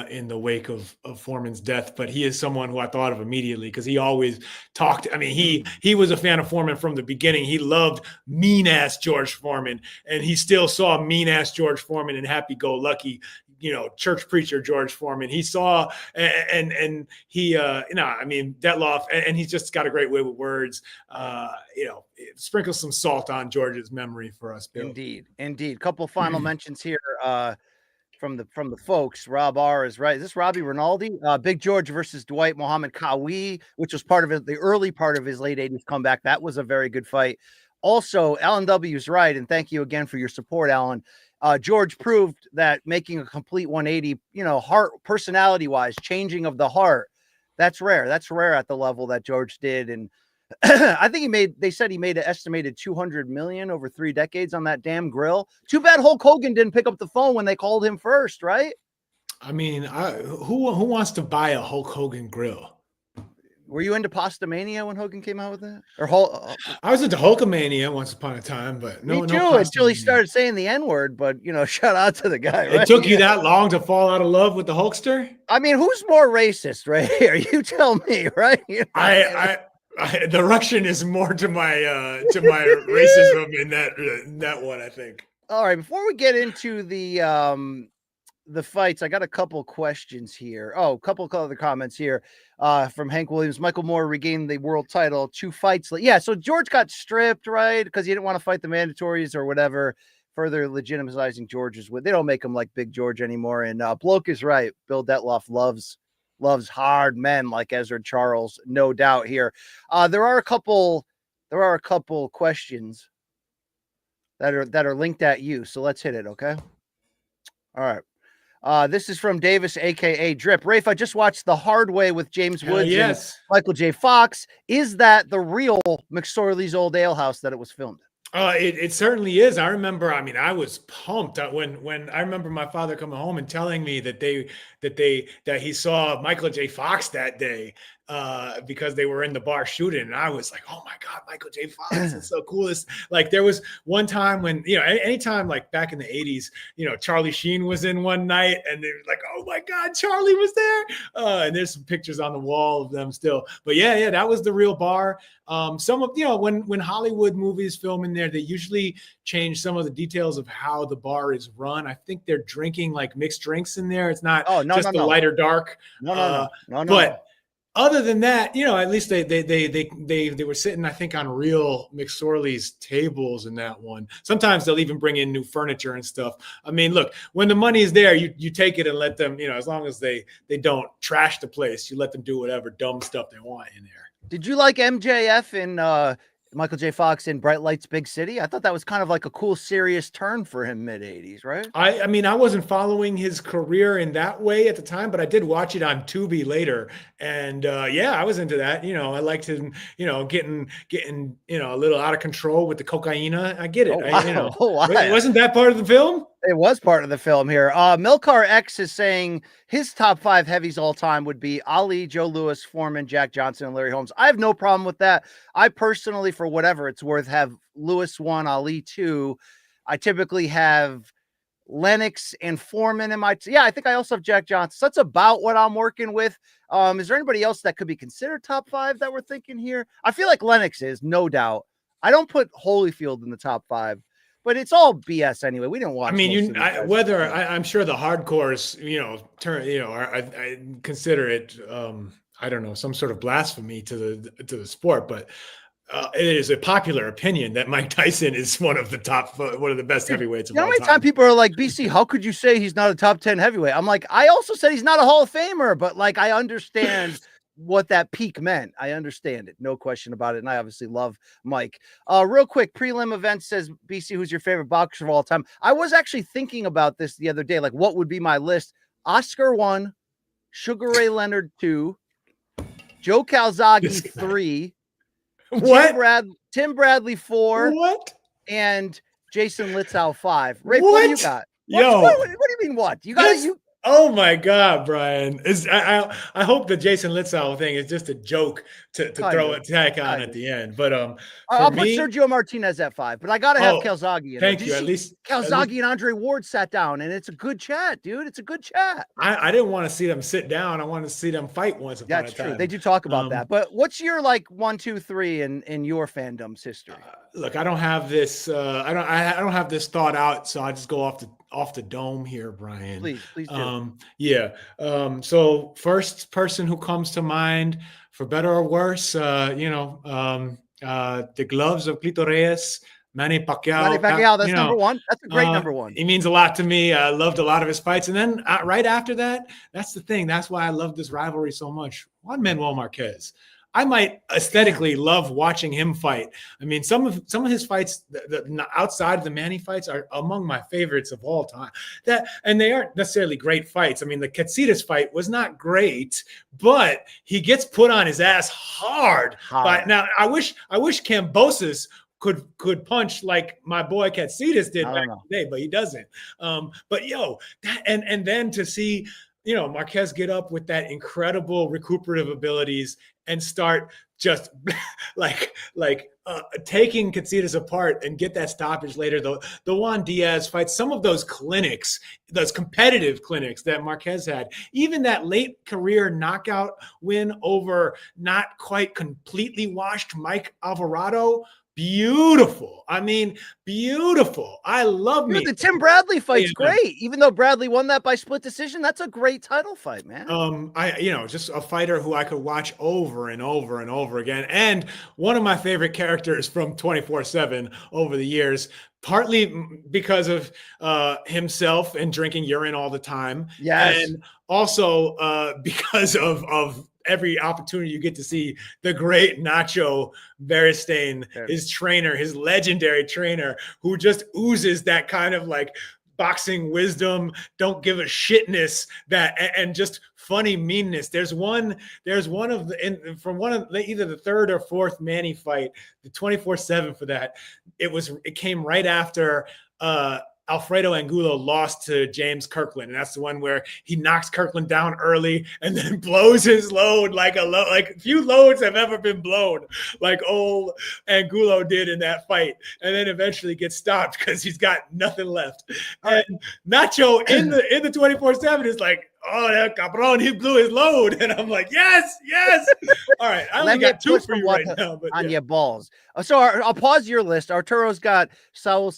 in the wake of Foreman's death, but he is someone who I thought of immediately because he always talked. I mean, he was a fan of Foreman from the beginning. He loved mean ass George Foreman, and he still saw mean ass George Foreman and happy go lucky church preacher George Foreman. He saw and he Detloff, and he's just got a great way with words. Sprinkle some salt on George's memory for us, Bill. Indeed. Couple final mentions here from the folks. Rob R is right. Is this Robbie Rinaldi? Big George versus Dwight Muhammad Qawi, which was part of the early part of his late 80s comeback. That was a very good fight. Also, Alan W is right, and thank you again for your support, Alan. George proved that making a complete 180, heart personality wise, changing of the heart, that's rare. That's rare at the level that George did. And I think they said he made an estimated 200 million over 3 decades on that damn grill. Too bad Hulk Hogan didn't pick up the phone when they called him first, right? I mean, who wants to buy a Hulk Hogan grill? Were you into Pasta Mania when Hogan came out with that? Or I was into Hulkamania once upon a time, but me too, until he started saying the N-word. But shout out to the guy. Right? It took you that long to fall out of love with the Hulkster? I mean, who's more racist, right here? You tell me, right? The Russian is more to my racism in that one, I think. All right, before we get into the fights, I got a couple questions here. A couple of other comments here from Hank Williams. Michael Moore regained the world title 2 fights. Yeah, so George got stripped, right? Because he didn't want to fight the mandatories or whatever, further legitimizing George's win. They don't make him like Big George anymore. And Bloke is right. Bill Detloff loves loves hard men like Ezra Charles, no doubt here. There are a couple questions that are linked at you. So let's hit it, okay? All right. This is from Davis, aka Drip. Rafe, I just watched The Hard Way with James Woods and Michael J. Fox. Is that the real McSorley's Old Ale House that it was filmed? It certainly is. I remember. I mean, I was pumped when I remember my father coming home and telling me that he saw Michael J. Fox that day because they were in the bar shooting, and I was like, oh my God, Michael J. Fox is so cool. It's like there was one time when anytime like back in the 80s, Charlie Sheen was in one night, and they were like, oh my God, Charlie was there. And there's some pictures on the wall of them still. But yeah, that was the real bar. Some of when Hollywood movies film in there, they usually change some of the details of how the bar is run. I think they're drinking like mixed drinks in there. It's not light or dark. No. But other than that, at least they were sitting, I think, on real McSorley's tables in that one. Sometimes they'll even bring in new furniture and stuff. I mean, look, when the money is there, you take it and let them, as long as they don't trash the place, you let them do whatever dumb stuff they want in there. Did you like MJF and Michael J. Fox in Bright Lights, Big City? I thought that was kind of like a cool, serious turn for him mid-'80s, right? I mean, I wasn't following his career in that way at the time, but I did watch it on Tubi later. And I was into that. I liked him, getting a little out of control with the cocaina. I get it. Wasn't that part of the film? It was part of the film here. Milcar X is saying his top 5 heavies all time would be Ali, Joe Louis, Foreman, Jack Johnson, and Larry Holmes. I have no problem with that. I personally, for whatever it's worth, have Louis 1, Ali 2. I typically have Lennox and Foreman in my I think I also have Jack Johnson. So that's about what I'm working with. Is there anybody else that could be considered top 5 that we're thinking here? I feel like Lennox is, no doubt. I don't put Holyfield in the top 5. But it's all BS anyway. We didn't watch. I mean, I'm sure the hardcores, I consider it, I don't know, some sort of blasphemy to the sport. But it is a popular opinion that Mike Tyson is one of the best heavyweights of all time. How many times people are like, BC, how could you say he's not a top 10 heavyweight? I'm like, I also said he's not a Hall of Famer, but like I understand what that peak meant. I understand it. No question about it. And I obviously love Mike. Real quick, prelim event says, BC, who's your favorite boxer of all time? I was actually thinking about this the other day. Like, what would be my list? Oscar 1, Sugar Ray Leonard 2, Joe Calzaghe 3, what? Tim Bradley 4, what? And Jason Litzau 5. Ray, what do you got? What do you mean what? You got you. Oh my God, Brian! I hope the Jason Litzau thing is just a joke to throw a tack on at the end. But I'll put Sergio Martinez at 5. But I gotta have Calzaghe in. Thank you. At least Calzaghe and Andre Ward sat down, and it's a good chat, dude. It's a good chat. I didn't want to see them sit down. I wanted to see them fight once upon a time. That's true. They do talk about that. But what's your 1, 2, 3 in your fandom's history? Look, I don't have this. I don't have this thought out. So I just go off the dome here, Brian. Please do. So first person who comes to mind, for better or worse, the gloves of Clito Reyes, Manny Pacquiao. That's number 1. That's a great number 1. He means a lot to me. I loved a lot of his fights. And then right after that, that's the thing. That's why I love this rivalry so much. Juan Manuel Marquez. I might aesthetically love watching him fight. I mean, some of his fights, the outside of the Manny fights, are among my favorites of all time. And they aren't necessarily great fights. I mean, the Katsitas fight was not great, but he gets put on his ass hard. Now, I wish Kambosos could punch like my boy Katsitas did back in the day, but he doesn't. And then to see Marquez get up with that incredible recuperative abilities and start just taking Katsitas apart and get that stoppage later. The Juan Diaz fight, some of those clinics, those competitive clinics that Marquez had, even that late career knockout win over not quite completely washed Mike Alvarado, beautiful. I mean, beautiful. I love Dude, me. the Tim Bradley fight's Yeah. great. Even though Bradley won that by split decision, that's a great title fight, man. Just a fighter who I could watch over and over and over again. And one of my favorite characters from 24/7 over the years, partly because of himself and drinking urine all the time. Yes. And also because of every opportunity you get to see the great Nacho Beristain, his trainer, his legendary trainer, who just oozes that kind of like boxing wisdom, don't give a shitness, that and just funny meanness. There's one of the from one of either the third or fourth Manny fight, the 24/7 for that. It came right after Alfredo Angulo lost to James Kirkland, and that's the one where he knocks Kirkland down early and then blows his load like few loads have ever been blown, like old Angulo did in that fight, and then eventually gets stopped because he's got nothing left. And Nacho in the 24/7 is like, oh, that cabron, he blew his load. And I'm like, yes. All right. I only got two for you right now. But on your balls. So I'll pause your list. Arturo's got Salvador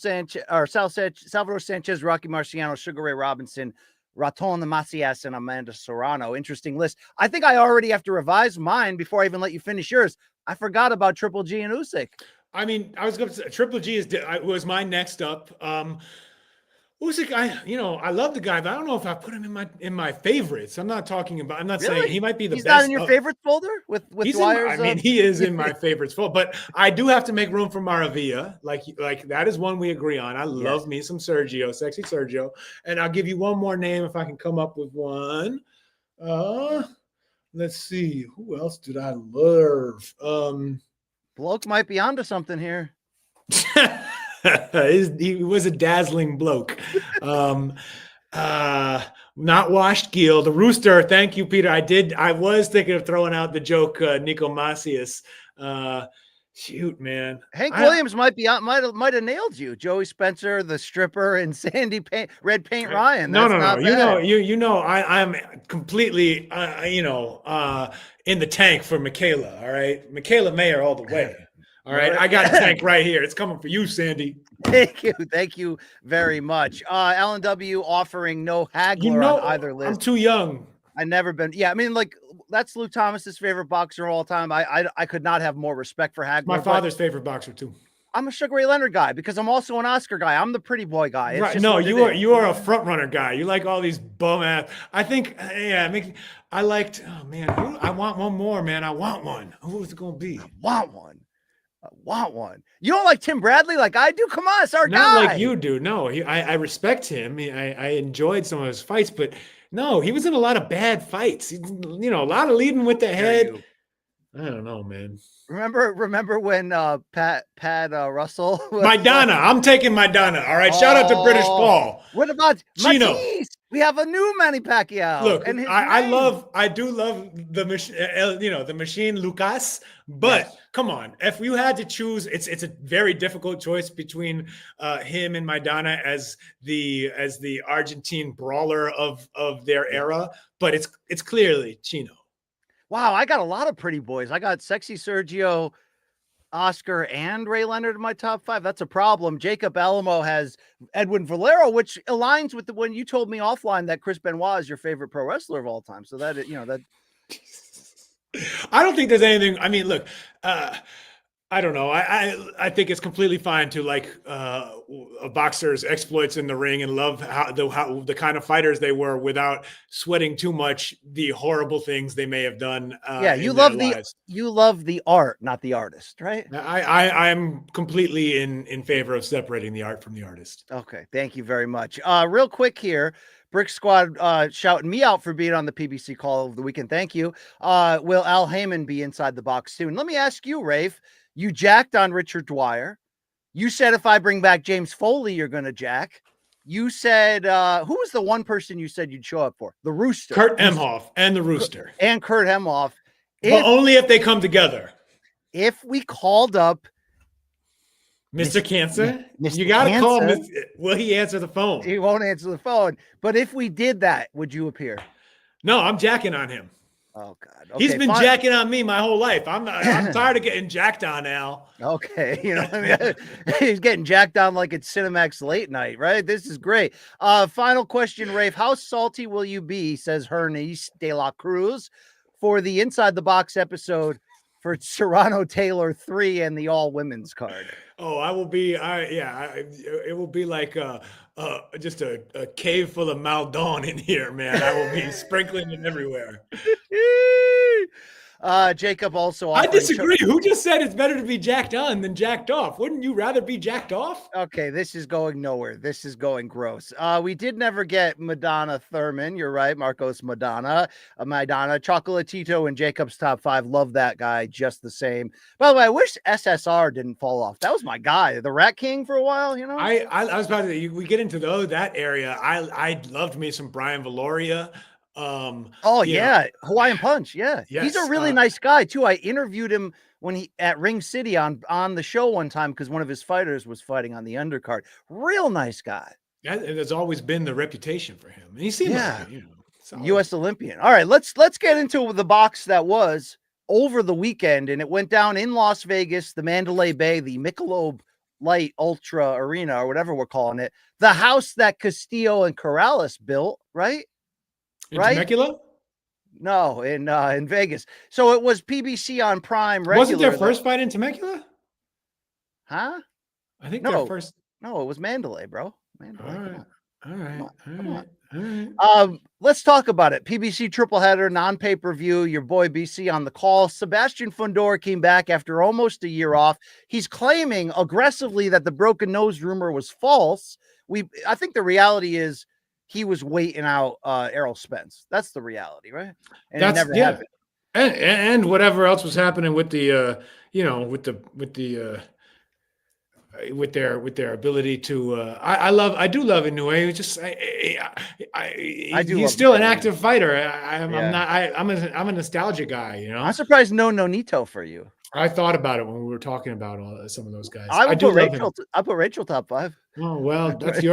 Sanchez, Rocky Marciano, Sugar Ray Robinson, Raton Macias, and Amanda Serrano. Interesting list. I think I already have to revise mine before I even let you finish yours. I forgot about Triple G and Usyk. I mean, I was going to say Triple G was my next up. Usyk, I love the guy, but I don't know if I put him in my favorites. I'm not saying he might be the best. He's not in your favorites folder with Dwyer's. He is in my favorites folder, but I do have to make room for Maravilla. Like that is one we agree on. I love me some Sergio, sexy Sergio, and I'll give you one more name if I can come up with one. Let's see, who else did I love? Bloke might be onto something here. He was a dazzling bloke. Not washed Gil. The Rooster. Thank you, Peter. I was thinking of throwing out the joke, Nico Macias. Shoot, man. Hank Williams might have nailed you. Joey Spencer, the stripper, and Sandy Red Paint Ryan. No. I'm completely in the tank for Michaela. All right, Michaela Mayer all the way. All right, I got a tank right here. It's coming for you, Sandy. Thank you very much. Alan W. offering no Hagler on either list. I'm too young. I've never been. Yeah, I mean, like that's Lou Thomas's favorite boxer of all time. I could not have more respect for Hagler. My father's favorite boxer too. I'm a Sugar Ray Leonard guy because I'm also an Oscar guy. I'm the pretty boy guy. It's right? No, you are a front runner guy. You like all these bum ass. I think, I liked. Oh man, I want one more, man. I want one. Who's it gonna be? I want one. You don't like Tim Bradley like I do? Come on, it's our guy. Not like you do. No, I respect him. I enjoyed some of his fights, but no, he was in a lot of bad fights. A lot of leading with the head. I don't know, man. Remember when Pat Russell? Madonna. I'm taking Madonna. All right. Shout out to British Paul. What about Chino? Matisse? We have a new Manny Pacquiao. Look, I do love the machine, the machine Lucas. But come on, if you had to choose, it's a very difficult choice between him and Maidana as the Argentine brawler of their era. But it's clearly Chino. Wow, I got a lot of pretty boys. I got sexy Sergio, Oscar, and Ray Leonard in my top 5. That's a problem. Jacob Alamo has Edwin Valero, which aligns with when you told me offline that Chris Benoit is your favorite pro wrestler of all time. So that that. I don't think there's anything. I mean, look, I don't know. I think it's completely fine to like a boxer's exploits in the ring and love how the kind of fighters they were without sweating too much the horrible things they may have done. You love the art, not the artist, right? I'm completely in favor of separating the art from the artist. Okay, thank you very much. Real quick here. Brick Squad shouting me out for being on the PBC call of the weekend. Thank you. Will Al Heyman be inside the box soon? Let me ask you, Rafe. You jacked on Richard Dwyer. You said if I bring back James Foley, you're going to jack. You said, who was the one person you said you'd show up for? The Rooster. Kurt Emhoff and the Rooster. And Kurt Emhoff. But only if they come together. If we called up Mr. Cancer, you got to call him. Will he answer the phone? He won't answer the phone. But if we did that, would you appear? No, I'm jacking on him. Oh God. He's Okay, been fine. jacking on me my whole life. I'm tired of getting jacked on now. Okay, I mean, he's getting jacked on like it's Cinemax late night, right? This is great. Final question, Rafe. How salty will you be, says Hernes de la Cruz, for the Inside the Box episode for Serrano Taylor 3 and the all women's card? Oh, I will be. It will be like just a cave full of Maldon in here, man. I will be sprinkling it everywhere. Jacob also I offering. disagree. Who just said it's better to be jacked on than jacked off? Wouldn't you rather be jacked off? Okay, this is going nowhere. This is going gross. We did never get Madonna Thurman. You're right, Marcos Madonna. Madonna, Chocolatito in Jacob's top 5. Love that guy just the same. By the way, I wish SSR didn't fall off. That was my guy, the Rat King for a while, you know? I was about to, we get into that area. I loved me some Brian Valoria. Oh yeah, Hawaiian Punch. Yeah, he's a Yes, really nice guy too. I interviewed him when he at Ring City on the show one time because one of his fighters was fighting on the undercard. Real nice guy. there's always been the reputation for him, and he seemed like solid. U.S. Olympian. All right, let's get into the box that was over the weekend, and it went down in Las Vegas, the Mandalay Bay, the Michelob Light Ultra Arena, or whatever we're calling it, the house that Castillo and Corrales built, right? In Temecula? No, in Vegas. So it was PBC on Prime. Wasn't their first fight in Temecula? Huh? I think their first. No, it was Mandalay, bro. Mandalay. All right. Let's talk about it. PBC triple header, non-pay-per-view. Your boy BC on the call. Sebastian Fundora came back after almost a year off. He's claiming aggressively that the broken nose rumor was false. I think the reality is he was waiting out Errol Spence. That's the reality, right? And it never happened. And whatever else was happening with the with their ability to I do love Inoue. Just he's still an active fighter. I'm a nostalgia guy, you know. I'm surprised no Nonito for you. I thought about it when we were talking about some of those guys. I put Rachel top 5. Oh well, that's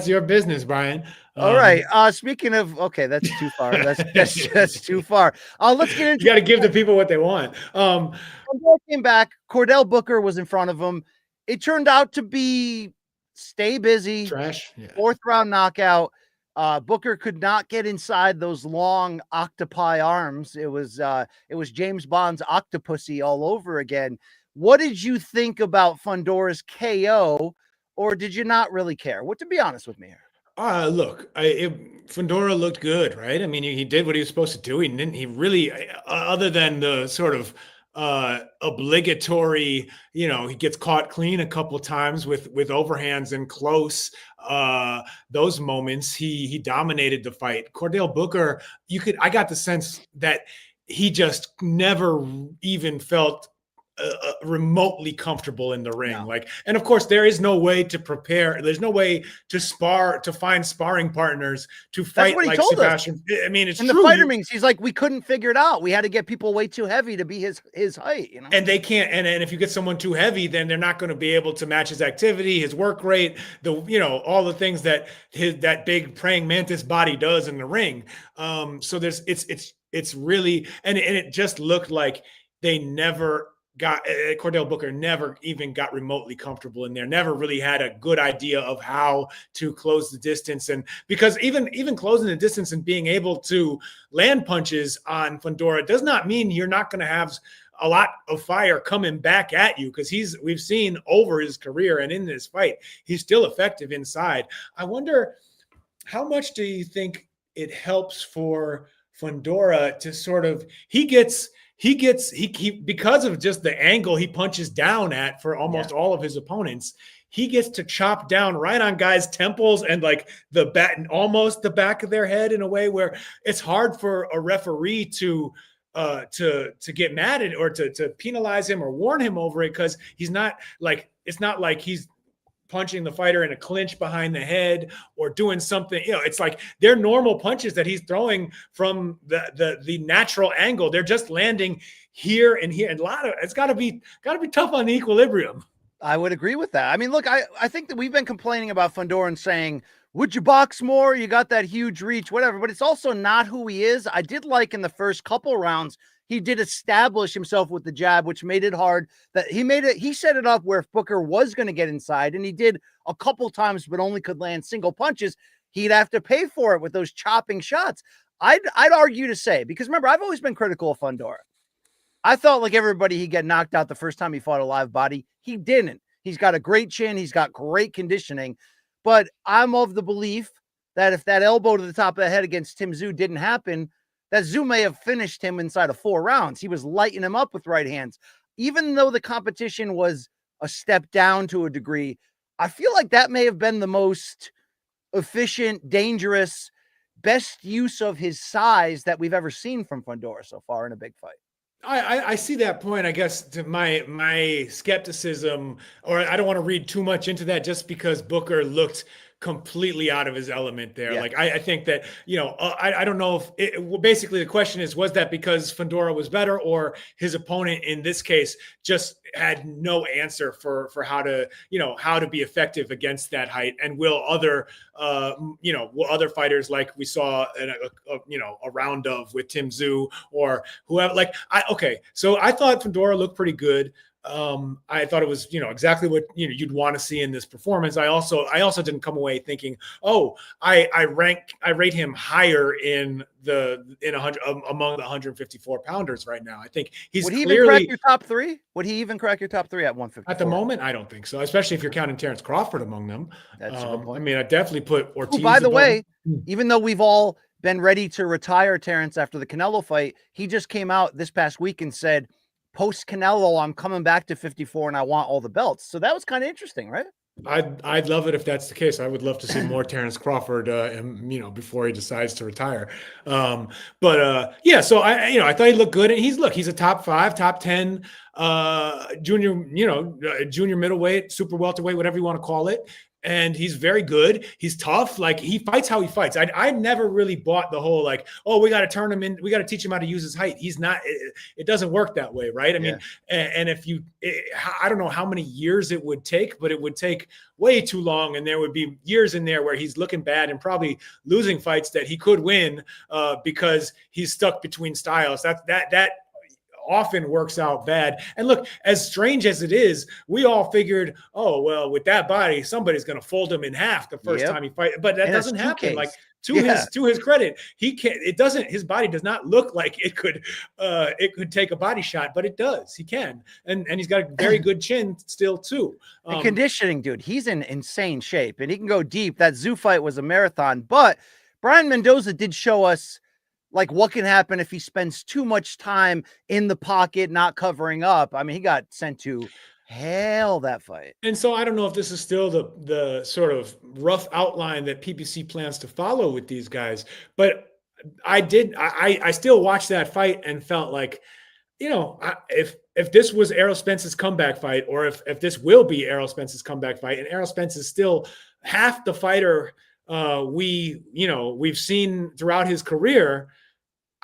your business, Brian. All right. Speaking of, okay, that's too far. That's too far. Let's get into. You got to give the people what they want. Came back. Cordell Booker was in front of him. It turned out to be stay busy. Trash. Yeah. 4th round knockout. Booker could not get inside those long octopi arms. It was James Bond's Octopussy all over again. What did you think about Fundora's KO, or did you not really care? To be honest with me here. Look, Fundora looked good, right? I mean, he did what he was supposed to do. He really, other than the sort of obligatory, he gets caught clean a couple of times with overhands and close. Those moments, he dominated the fight. Cordell Booker, I got the sense that he just never even felt remotely comfortable in the ring. No. And of course there is no way to prepare. There's no way to find sparring partners to fight like Sebastian. I mean, it's in true. The fighter meetings, he's like, we couldn't figure it out. We had to get people way too heavy to be his height, And they can't. And if you get someone too heavy, then they're not going to be able to match his activity, his work rate, all the things that that big praying mantis body does in the ring. So it's really, and it just looked like they never Cordell Booker never even got remotely comfortable in there, never really had a good idea of how to close the distance. And because even closing the distance and being able to land punches on Fundora does not mean you're not going to have a lot of fire coming back at you, because we've seen over his career and in this fight, he's still effective inside. I wonder, how much do you think it helps for Fundora to sort of, because of just the angle he punches down at for almost all of his opponents, he gets to chop down right on guys' temples and like the back and almost the back of their head in a way where it's hard for a referee to get mad at or to penalize him or warn him over it, because he's not like, it's not like he's punching the fighter in a clinch behind the head or doing something, it's like they're normal punches that he's throwing from the natural angle. They're just landing here and here. And it's gotta be tough on the equilibrium. I would agree with that. I mean, look, I think that we've been complaining about Fundora and saying would you box more? You got that huge reach, whatever, but it's also not who he is. I did like in the first couple rounds, he did establish himself with the jab, which made it hard. That he set it up where if Booker was going to get inside, and he did a couple times, but only could land single punches, he'd have to pay for it with those chopping shots. I'd argue to say, because remember, I've always been critical of Fundora. I thought like everybody, he'd get knocked out the first time he fought a live body. He didn't. He's got a great chin. He's got great conditioning. But I'm of the belief that if that elbow to the top of the head against Tim Tszyu didn't happen, that Tszyu may have finished him inside of 4 rounds. He was lighting him up with right hands. Even though the competition was a step down to a degree, I feel like that may have been the most efficient, dangerous, best use of his size that we've ever seen from Fundora so far in a big fight. I see that point. I guess to my skepticism, or I don't want to read too much into that just because Booker looked completely out of his element there. Yeah. Like, I think that, I don't know if basically the question is, was that because Fundora was better, or his opponent in this case just had no answer for how to be effective against that height? And will other fighters, like we saw a round of with Tim Tszyu or whoever, so I thought Fundora looked pretty good. I thought it was, exactly what you'd want to see in this performance. I also didn't come away thinking, I rate him higher among the 154 pounders right now. I think he's Would he clearly even crack your top 3? Would he even crack your top 3 at 154? At the moment, I don't think so, especially if you're counting Terrence Crawford among them. That's a good point. I mean, I definitely put Ortiz. By the way, even though we've all been ready to retire Terrence after the Canelo fight, he just came out this past week and said, post Canelo, I'm coming back to 54 and I want all the belts. So that was kind of interesting, right? I'd love it if that's the case. I would love to see more Terrence Crawford, before he decides to retire. So I thought he looked good, and he's a top 5, top 10 junior middleweight, super welterweight, whatever you want to call it. And he's very good. He's tough. Like, he fights how he fights. I never really bought the whole, like, we got to turn him in. We got to teach him how to use his height. He's not, it doesn't work that way. Right. I mean, and if I don't know how many years it would take, but it would take way too long. And there would be years in there where he's looking bad and probably losing fights that he could win because he's stuck between styles. That often works out bad. And look, as strange as it is, we all figured, with that body, somebody's going to fold him in half the first time he fights. But that doesn't happen. Like, to his credit, he can't. It doesn't. His body does not look like it could take a body shot, but it does. He can, and he's got a very good chin still too. The conditioning, dude, he's in insane shape, and he can go deep. That Tszyu fight was a marathon, but Brian Mendoza did show us, like, what can happen if he spends too much time in the pocket, not covering up. I mean, he got sent to hell that fight. And so I don't know if this is still the sort of rough outline that PBC plans to follow with these guys, but I still watched that fight and felt like, if this was Errol Spence's comeback fight, or if this will be Errol Spence's comeback fight, and Errol Spence is still half the fighter we've seen throughout his career,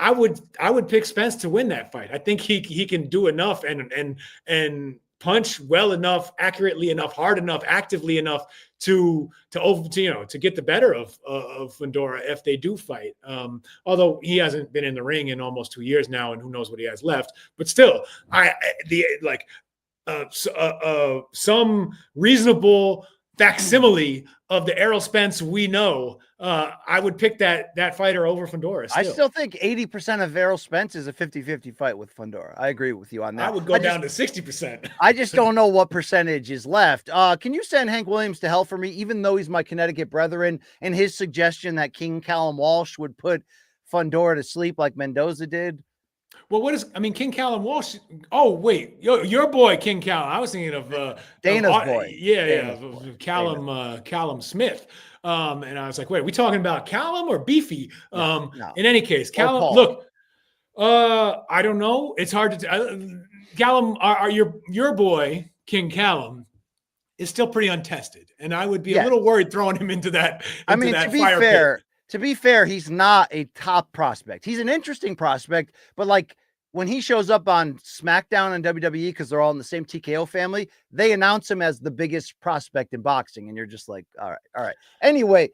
I would pick Spence to win that fight. I think he can do enough and punch well enough, accurately enough, hard enough, actively enough to get the better of Fundora if they do fight. Although he hasn't been in the ring in almost 2 years now, and who knows what he has left. But still, some reasonable facsimile of the Errol Spence we know, I would pick that fighter over Fundora. I still think 80% of Errol Spence is a 50-50 fight with Fundora. I agree with you on that. I would go down to 60%. I just don't know what percentage is left. Can you send Hank Williams to hell for me, even though he's my Connecticut brethren, and his suggestion that King Callum Walsh would put Fundora to sleep like Mendoza did? Well, King Callum Walsh? Oh, wait, your boy King Callum. I was thinking of Dana's boy. Callum Smith. And I was like, wait, are we talking about Callum or Beefy? No. In any case, Callum. Look, I don't know. It's hard to. Callum, your boy King Callum is still pretty untested, and I would be a little worried throwing him into that. To be fair, he's not a top prospect. He's an interesting prospect, but like, when he shows up on SmackDown and WWE, because they're all in the same TKO family, they announce him as the biggest prospect in boxing. And you're just like, all right. Anyway,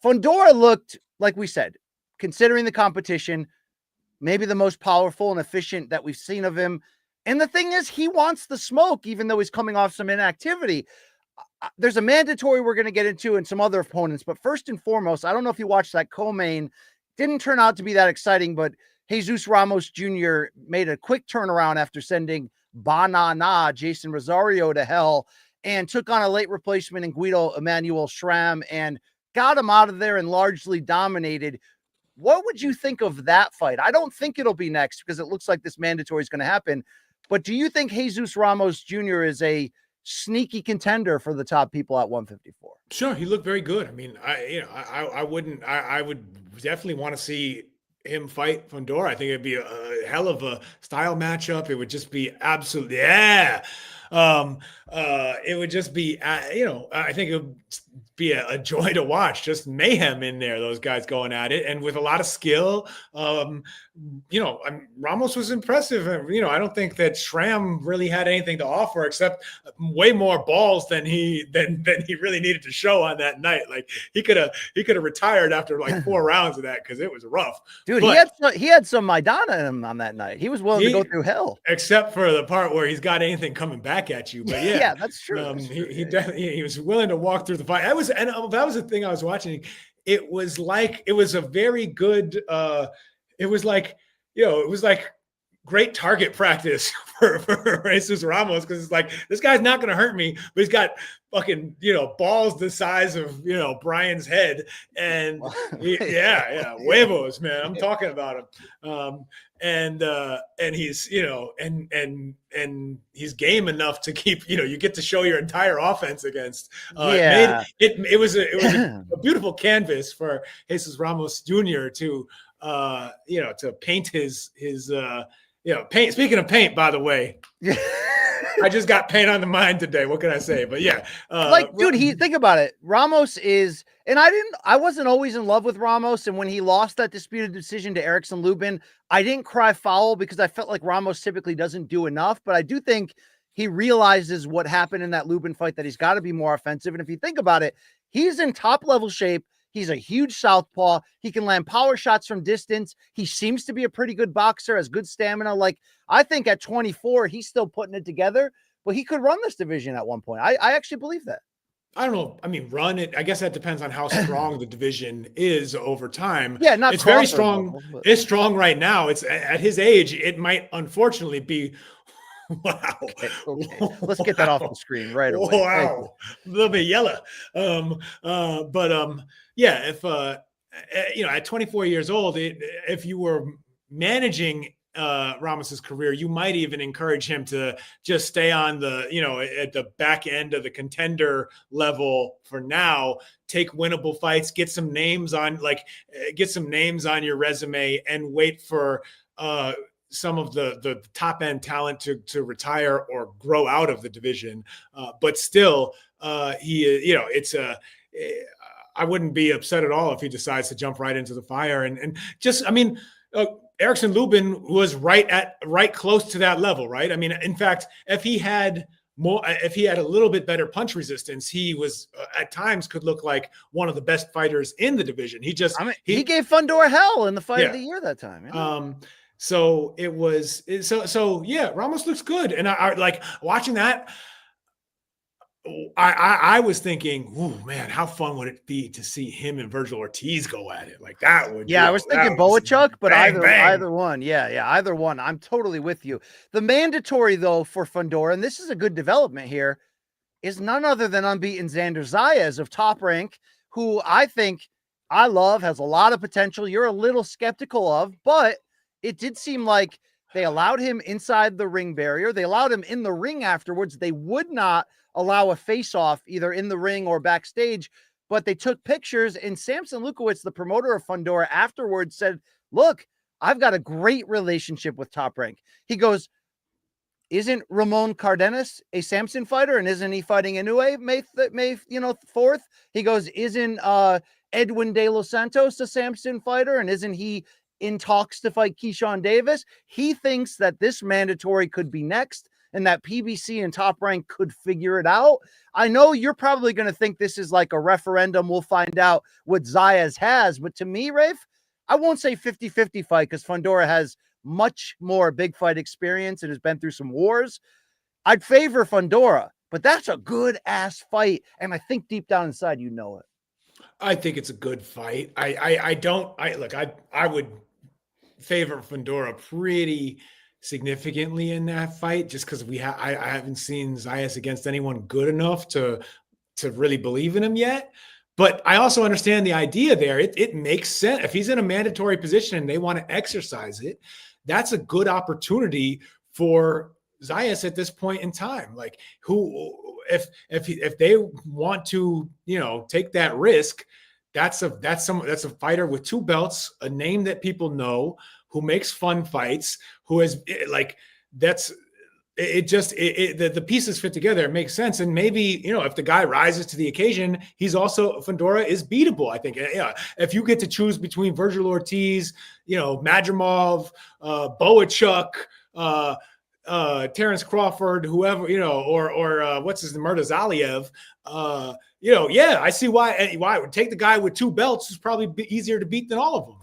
Fundora looked, like we said, considering the competition, maybe the most powerful and efficient that we've seen of him. And the thing is, he wants the smoke, even though he's coming off some inactivity. There's a mandatory we're going to get into and some other opponents. But first and foremost, I don't know if you watched that co-main. Didn't turn out to be that exciting, but Jesus Ramos Jr. made a quick turnaround after sending Banana Jason Rosario to hell and took on a late replacement in Guido Emmanuel Schramm and got him out of there and largely dominated. What would you think of that fight? I don't think it'll be next because it looks like this mandatory is going to happen. But do you think Jesus Ramos Jr. is a sneaky contender for the top people at 154? Sure, he looked very good. I mean, I would definitely want to see him fight Fundora. I think it'd be a hell of a style matchup. It would just be absolutely, yeah. It would just be, I think it would be a joy to watch. Just mayhem in there, those guys going at it, and with a lot of skill. Ramos was impressive. I don't think that Schramm really had anything to offer except way more balls than he really needed to show on that night. Like he could have retired after like 4 rounds of that because it was rough. Dude, but he had some Maidana in him on that night. He was willing to go through hell, except for the part where he's got anything coming back at you. But yeah, yeah, that's true. He definitely was willing to walk through the fight. That was the thing I was watching. It was a very good. It was like great target practice for Jesus Ramos, because it's like, this guy's not going to hurt me, but he's got fucking, balls the size of, Brian's head. And huevos, man. I'm talking about him. And he's, and he's game enough to keep, you get to show your entire offense against. It was a beautiful canvas for Jesus Ramos Jr. to paint his paint. Speaking of paint, by the way, I just got paint on the mind today. What can I say? But yeah, dude, think about it. Ramos is, and I wasn't always in love with Ramos. And when he lost that disputed decision to Erickson Lubin, I didn't cry foul because I felt like Ramos typically doesn't do enough. But I do think he realizes what happened in that Lubin fight, that he's got to be more offensive. And if you think about it, he's in top level shape. He's a huge southpaw. He can land power shots from distance. He seems to be a pretty good boxer, has good stamina. Like, I think at 24, he's still putting it together, but he could run this division at one point. I actually believe that. I don't know. I mean, run it. I guess that depends on how strong the division is over time. Yeah, it's very strong. Level, it's strong right now. It's at his age. It might unfortunately be. Wow. Okay. Let's get that off the screen right away. Wow. A little bit yellow. Yeah, if at 24 years old, if you were managing Ramos's career, you might even encourage him to just stay on the, at the back end of the contender level for now, take winnable fights, get some names on your resume, and wait for some of the top end talent to retire or grow out of the division. But still, I wouldn't be upset at all if he decides to jump right into the fire and just, Erickson Lubin was right close to that level, right? I mean, in fact, if he had a little bit better punch resistance, he was at times could look like one of the best fighters in the division. He gave Fundora hell in the fight of the year that time. So it was yeah, Ramos looks good. And I like watching that. I was thinking, ooh, man, how fun would it be to see him and Virgil Ortiz go at it? Like that would. Yeah, I was thinking Boachuk, but either one. Yeah, either one. I'm totally with you. The mandatory though for Fundora, and this is a good development here, is none other than unbeaten Xander Zayas of Top Rank, who I think I love, has a lot of potential. You're a little skeptical of, but it did seem like they allowed him inside the ring barrier. They allowed him in the ring afterwards. They would not allow a face-off either in the ring or backstage, but they took pictures, and Samson Lukowicz, the promoter of Fundora, afterwards said, look, I've got a great relationship with Top Rank. He goes, isn't Ramon Cardenas a Samson fighter? And isn't he fighting Inoue May 4th? He goes, isn't Edwin De Los Santos a Samson fighter? And isn't he in talks to fight Keyshawn Davis? He thinks that this mandatory could be next. and that PBC and Top Rank could figure it out. I know you're probably going to think this is like a referendum. We'll find out what Zayas has. But to me, Rafe, I won't say 50-50 fight because Fundora has much more big fight experience and has been through some wars. I'd favor Fundora, but that's a good ass fight. And I think deep down inside, you know it. I think it's a good fight. I would favor Fundora pretty significantly in that fight just because I haven't seen Zayas against anyone good enough to really believe in him yet. But I also understand the idea there. It makes sense. If he's in a mandatory position and they want to exercise it, that's a good opportunity for Zayas at this point in time. Like, if they want to, take that risk, that's a fighter with 2 belts, a name that people know, who makes fun fights, who has the pieces fit together. It makes sense. And maybe, if the guy rises to the occasion, Fundora is beatable. I think, if you get to choose between Virgil Ortiz, Madrimov, Boachuk, Terrence Crawford, whoever, or what's his name, Murtazaliev, I see why it would take the guy with 2 belts is probably easier to beat than all of them.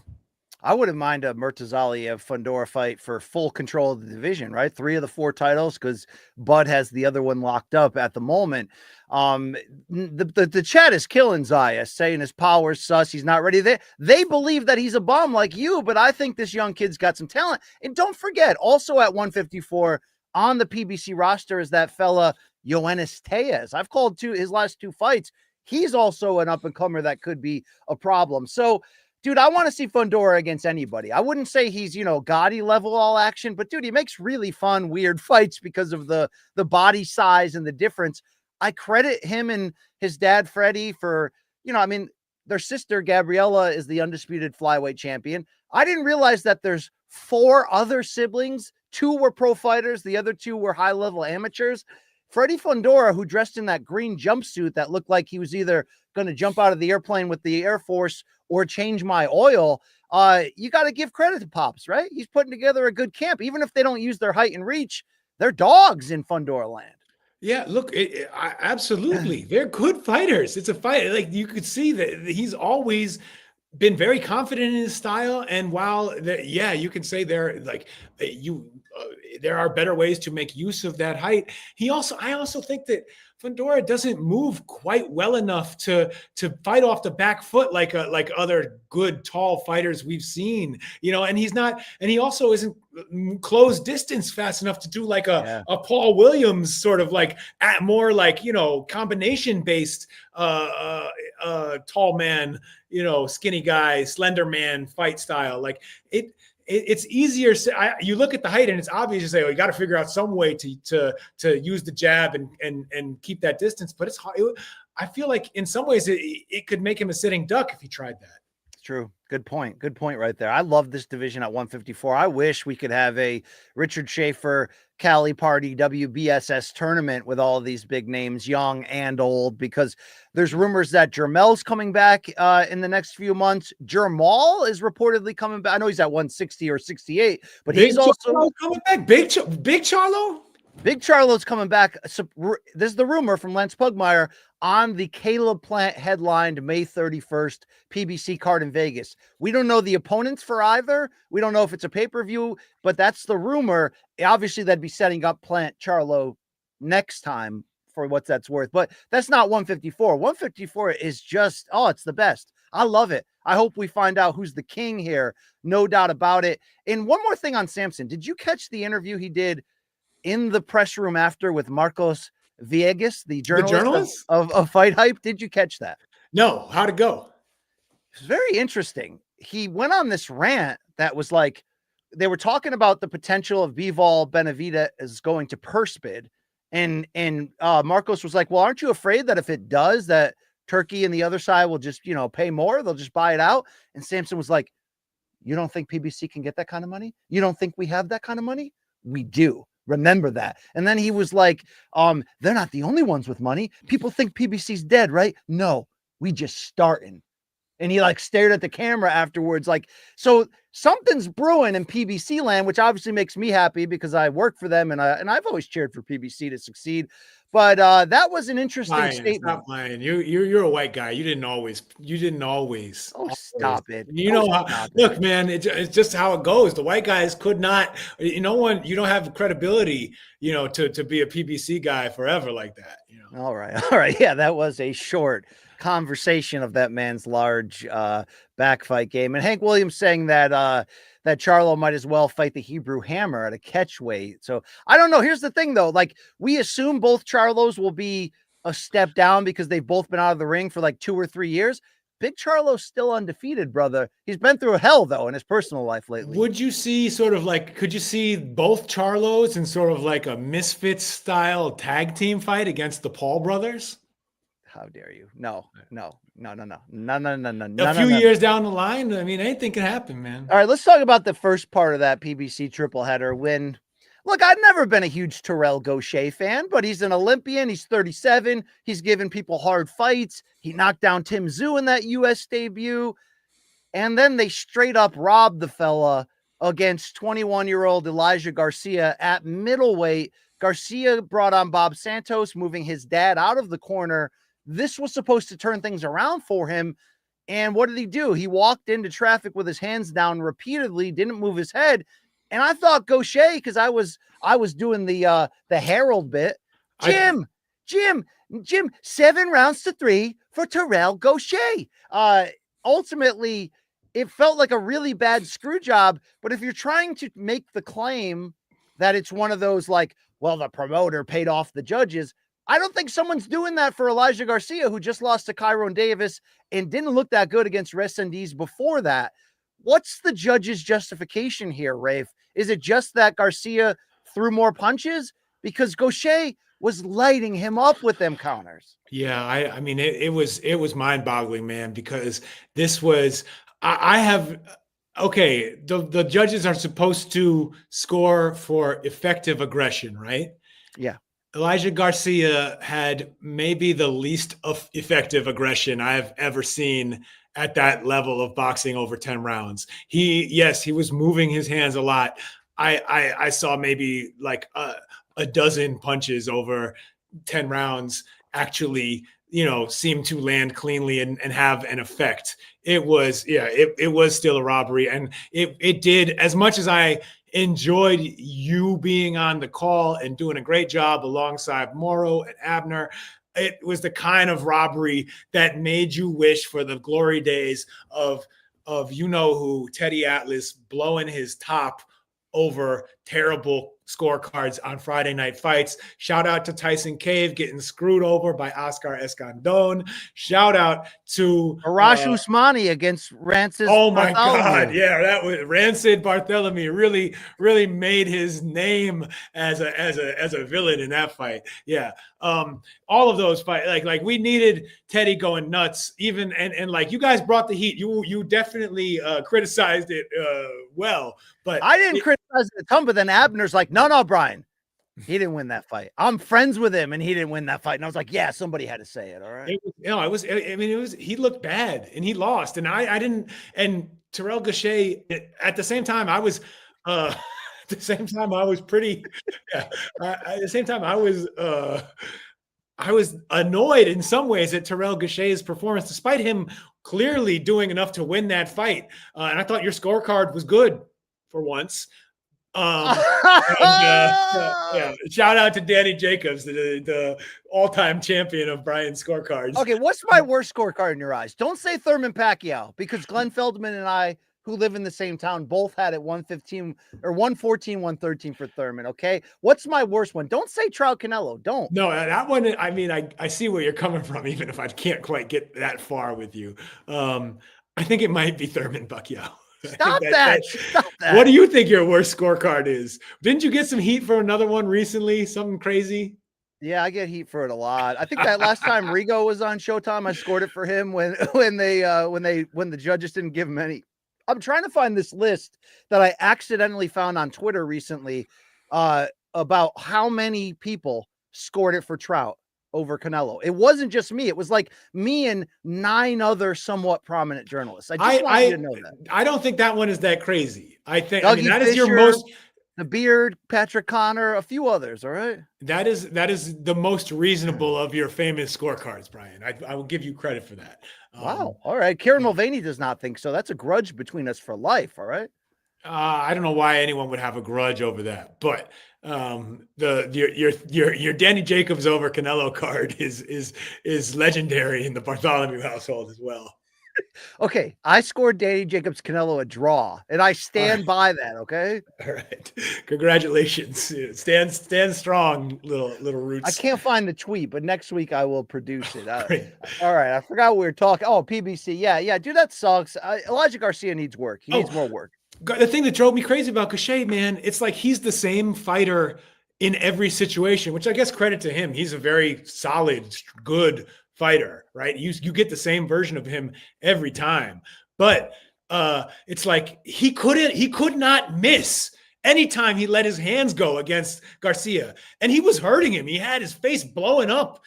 I wouldn't mind a Murtazaliev Fundora fight for full control of the division, right? 3 of the 4 titles because Bud has the other one locked up at the moment. The chat is killing Zayas, saying his power's sus. He's not ready. They believe that he's a bum like you, but I think this young kid's got some talent. And don't forget, also at 154 on the PBC roster is that fella Yoenis Tejas. I've called his last 2 fights. He's also an up-and-comer that could be a problem. So, dude, I want to see Fundora against anybody. I wouldn't say he's, Gotti level all action, but dude, he makes really fun, weird fights because of the body size and the difference. I credit him and his dad, Freddie, for, their sister, Gabriella, is the undisputed flyweight champion. I didn't realize that there's 4 other siblings. 2 were pro fighters. The other 2 were high level amateurs. Freddie Fundora, who dressed in that green jumpsuit that looked like he was either going to jump out of the airplane with the Air Force or change my oil. You got to give credit to Pops, right? He's putting together a good camp. Even if they don't use their height and reach, they're dogs in Fundora land. Yeah, look, absolutely. They're good fighters. It's a fight. Like, you could see that he's always been very confident in his style. And while, you can say there are better ways to make use of that height. I also think that Fundora doesn't move quite well enough to fight off the back foot like other good tall fighters we've seen, and he also isn't close distance fast enough to do like a Paul Williams sort of more combination based tall man, skinny guy, slender man fight style. It's easier. You look at the height and it's obvious to say, you got to figure out some way to use the jab and keep that distance. But it's hard. I feel like in some ways it could make him a sitting duck if he tried that. True. Good point. Good point right there. I love this division at 154. I wish we could have a Richard Schaefer, Cali Party, WBSS tournament with all of these big names, young and old, because there's rumors that Jermel's coming back in the next few months. Jermal is reportedly coming back. I know he's at 160 or 68, but he's also coming back. Big Charlo? Big Charlo's coming back. So, this is the rumor from Lance Pugmire on the Caleb Plant headlined May 31st PBC card in Vegas. We don't know the opponents for either. We don't know if it's a pay-per-view, but that's the rumor. Obviously, that'd be setting up Plant Charlo next time for what that's worth, but that's not 154. 154 is just, it's the best. I love it. I hope we find out who's the king here. No doubt about it. And one more thing on Samson. Did you catch the interview he did in the press room after with Marcos Viegas, the journalist of Fight Hype? Did you catch that? No. How'd it go? It's very interesting. He went on this rant that was like, they were talking about the potential of Bivol Benavidez is going to purse bid. And Marcos was like, well, aren't you afraid that if it does, that Turkey and the other side will just, pay more? They'll just buy it out. And Samson was like, you don't think PBC can get that kind of money? You don't think we have that kind of money? We do. Remember that. And then he was like, they're not the only ones with money. People think PBC's dead, right? No, we just starting. And he like stared at the camera afterwards. Like, so something's brewing in PBC land, which obviously makes me happy because I work for them and I've always cheered for PBC to succeed. But that was an interesting statement. Stop lying. You're a white guy. You didn't always. Oh, Always. stop it. You Oh, know how, stop look, it. man, it's just how it goes. The white guys could not, you don't have credibility, to be a PBC guy forever like that, All right. All right. Yeah, that was a short conversation of that man's large back fight game. And Hank Williams saying that that Charlo might as well fight the Hebrew Hammer at a catch weight. So I don't know. Here's the thing though. Like, we assume both Charlos will be a step down because they've both been out of the ring for like 2 or 3 years. Big Charlo's still undefeated, brother. He's been through hell though in his personal life lately. Would you see could you see both Charlos in sort of like a Misfits style tag team fight against the Paul brothers? How dare you? No. A few years down the line, I mean, anything can happen, man. All right, let's talk about the first part of that PBC triple header when, look, I've never been a huge Terrell Gaucher fan, but he's an Olympian. He's 37. He's given people hard fights. He knocked down Tim Tszyu in that U.S. debut. And then they straight up robbed the fella against 21-year-old Elijah Garcia at middleweight. Garcia brought on Bob Santos, moving his dad out of the corner. This was supposed to turn things around for him. And what did he do? He walked into traffic with his hands down repeatedly, didn't move his head. And I thought Gaucher, because I was doing the Herald bit. Jim, 7 rounds to 3 for Terrell Gaucher. Ultimately, it felt like a really bad screw job. But if you're trying to make the claim that it's one of those like, well, the promoter paid off the judges, I don't think someone's doing that for Elijah Garcia, who just lost to Kyron Davis and didn't look that good against Resendiz before that. What's the judge's justification here, Rafe? Is it just that Garcia threw more punches? Because Gaucher was lighting him up with them counters. Yeah, I mean, it was mind-boggling, man, because this was the judges are supposed to score for effective aggression, right? Yeah. Elijah Garcia had maybe the least effective aggression I've ever seen at that level of boxing over 10 rounds. He was moving his hands a lot. I saw maybe like a dozen punches over 10 rounds actually, seem to land cleanly and have an effect. It was still a robbery. And it did, as much as I enjoyed you being on the call and doing a great job alongside Morrow and Abner, it was the kind of robbery that made you wish for the glory days of who, Teddy Atlas, blowing his top over terrible scorecards on Friday night fights. Shout out to Tyson Cave getting screwed over by Oscar Escandon. Shout out to Arash Usmani against Rancid. Oh my God. Yeah, that was Rancid Bartholomew really made his name as a villain in that fight. Yeah. All of those fights, like we needed Teddy going nuts, even and like you guys brought the heat. You definitely criticized it well, but I didn't criticize it a ton, but then Abner's like, no, Brian, he didn't win that fight. I'm friends with him, and he didn't win that fight. And I was like, yeah, somebody had to say it. All right. He looked bad, and he lost, and I didn't. And Terrell Gaucher, at the same time, I was pretty. Yeah, at the same time, I was annoyed in some ways at Terrell Gaucher's performance, despite him clearly doing enough to win that fight. And I thought your scorecard was good for once. Shout out to Danny Jacobs, the all-time champion of Brian's scorecards. Okay, what's my worst scorecard in your eyes? Don't say Thurman Pacquiao, because Glenn Feldman and I, who live in the same town, both had it 115 or 114, 113 for Thurman. Okay, what's my worst one? Don't say Trout Canelo. Don't. No, that one. I mean, I see where you're coming from, even if I can't quite get that far with you. I think it might be Thurman Pacquiao. Stop that. What do you think your worst scorecard is? Didn't you get some heat for another one recently? Something crazy? Yeah, I get heat for it a lot. I think that last time Rigo was on Showtime, I scored it for him when the judges didn't give him any. I'm trying to find this list that I accidentally found on Twitter recently about how many people scored it for Trout. over Canelo. It wasn't just me. It was like me and 9 other somewhat prominent journalists. I just want you to know that. I don't think that one is that crazy. I mean, Dougie that is Fisher, your most, the Beard, Patrick Connor, a few others. All right. that is the most reasonable of your famous scorecards, Brian. I will give you credit for that. Wow. All right. Karen Mulvaney does not think so. That's a grudge between us for life. All right. I don't know why anyone would have a grudge over that, but your Danny Jacobs over Canelo card is legendary in the Bartholomew household as well. Okay, I scored Danny Jacobs Canelo a draw, and I stand by that. Okay. All right, congratulations. Stand strong, little roots. I can't find the tweet, but next week I will produce it. All right, I forgot what we were talking. Oh, PBC. Yeah, dude, that sucks. Elijah Garcia needs work. He needs more work. The thing that drove me crazy about Cachet, man, it's like he's the same fighter in every situation, which I guess credit to him. He's a very solid, good fighter, right? You get the same version of him every time. But it's like he could not miss anytime he let his hands go against Garcia. And he was hurting him. He had his face blowing up.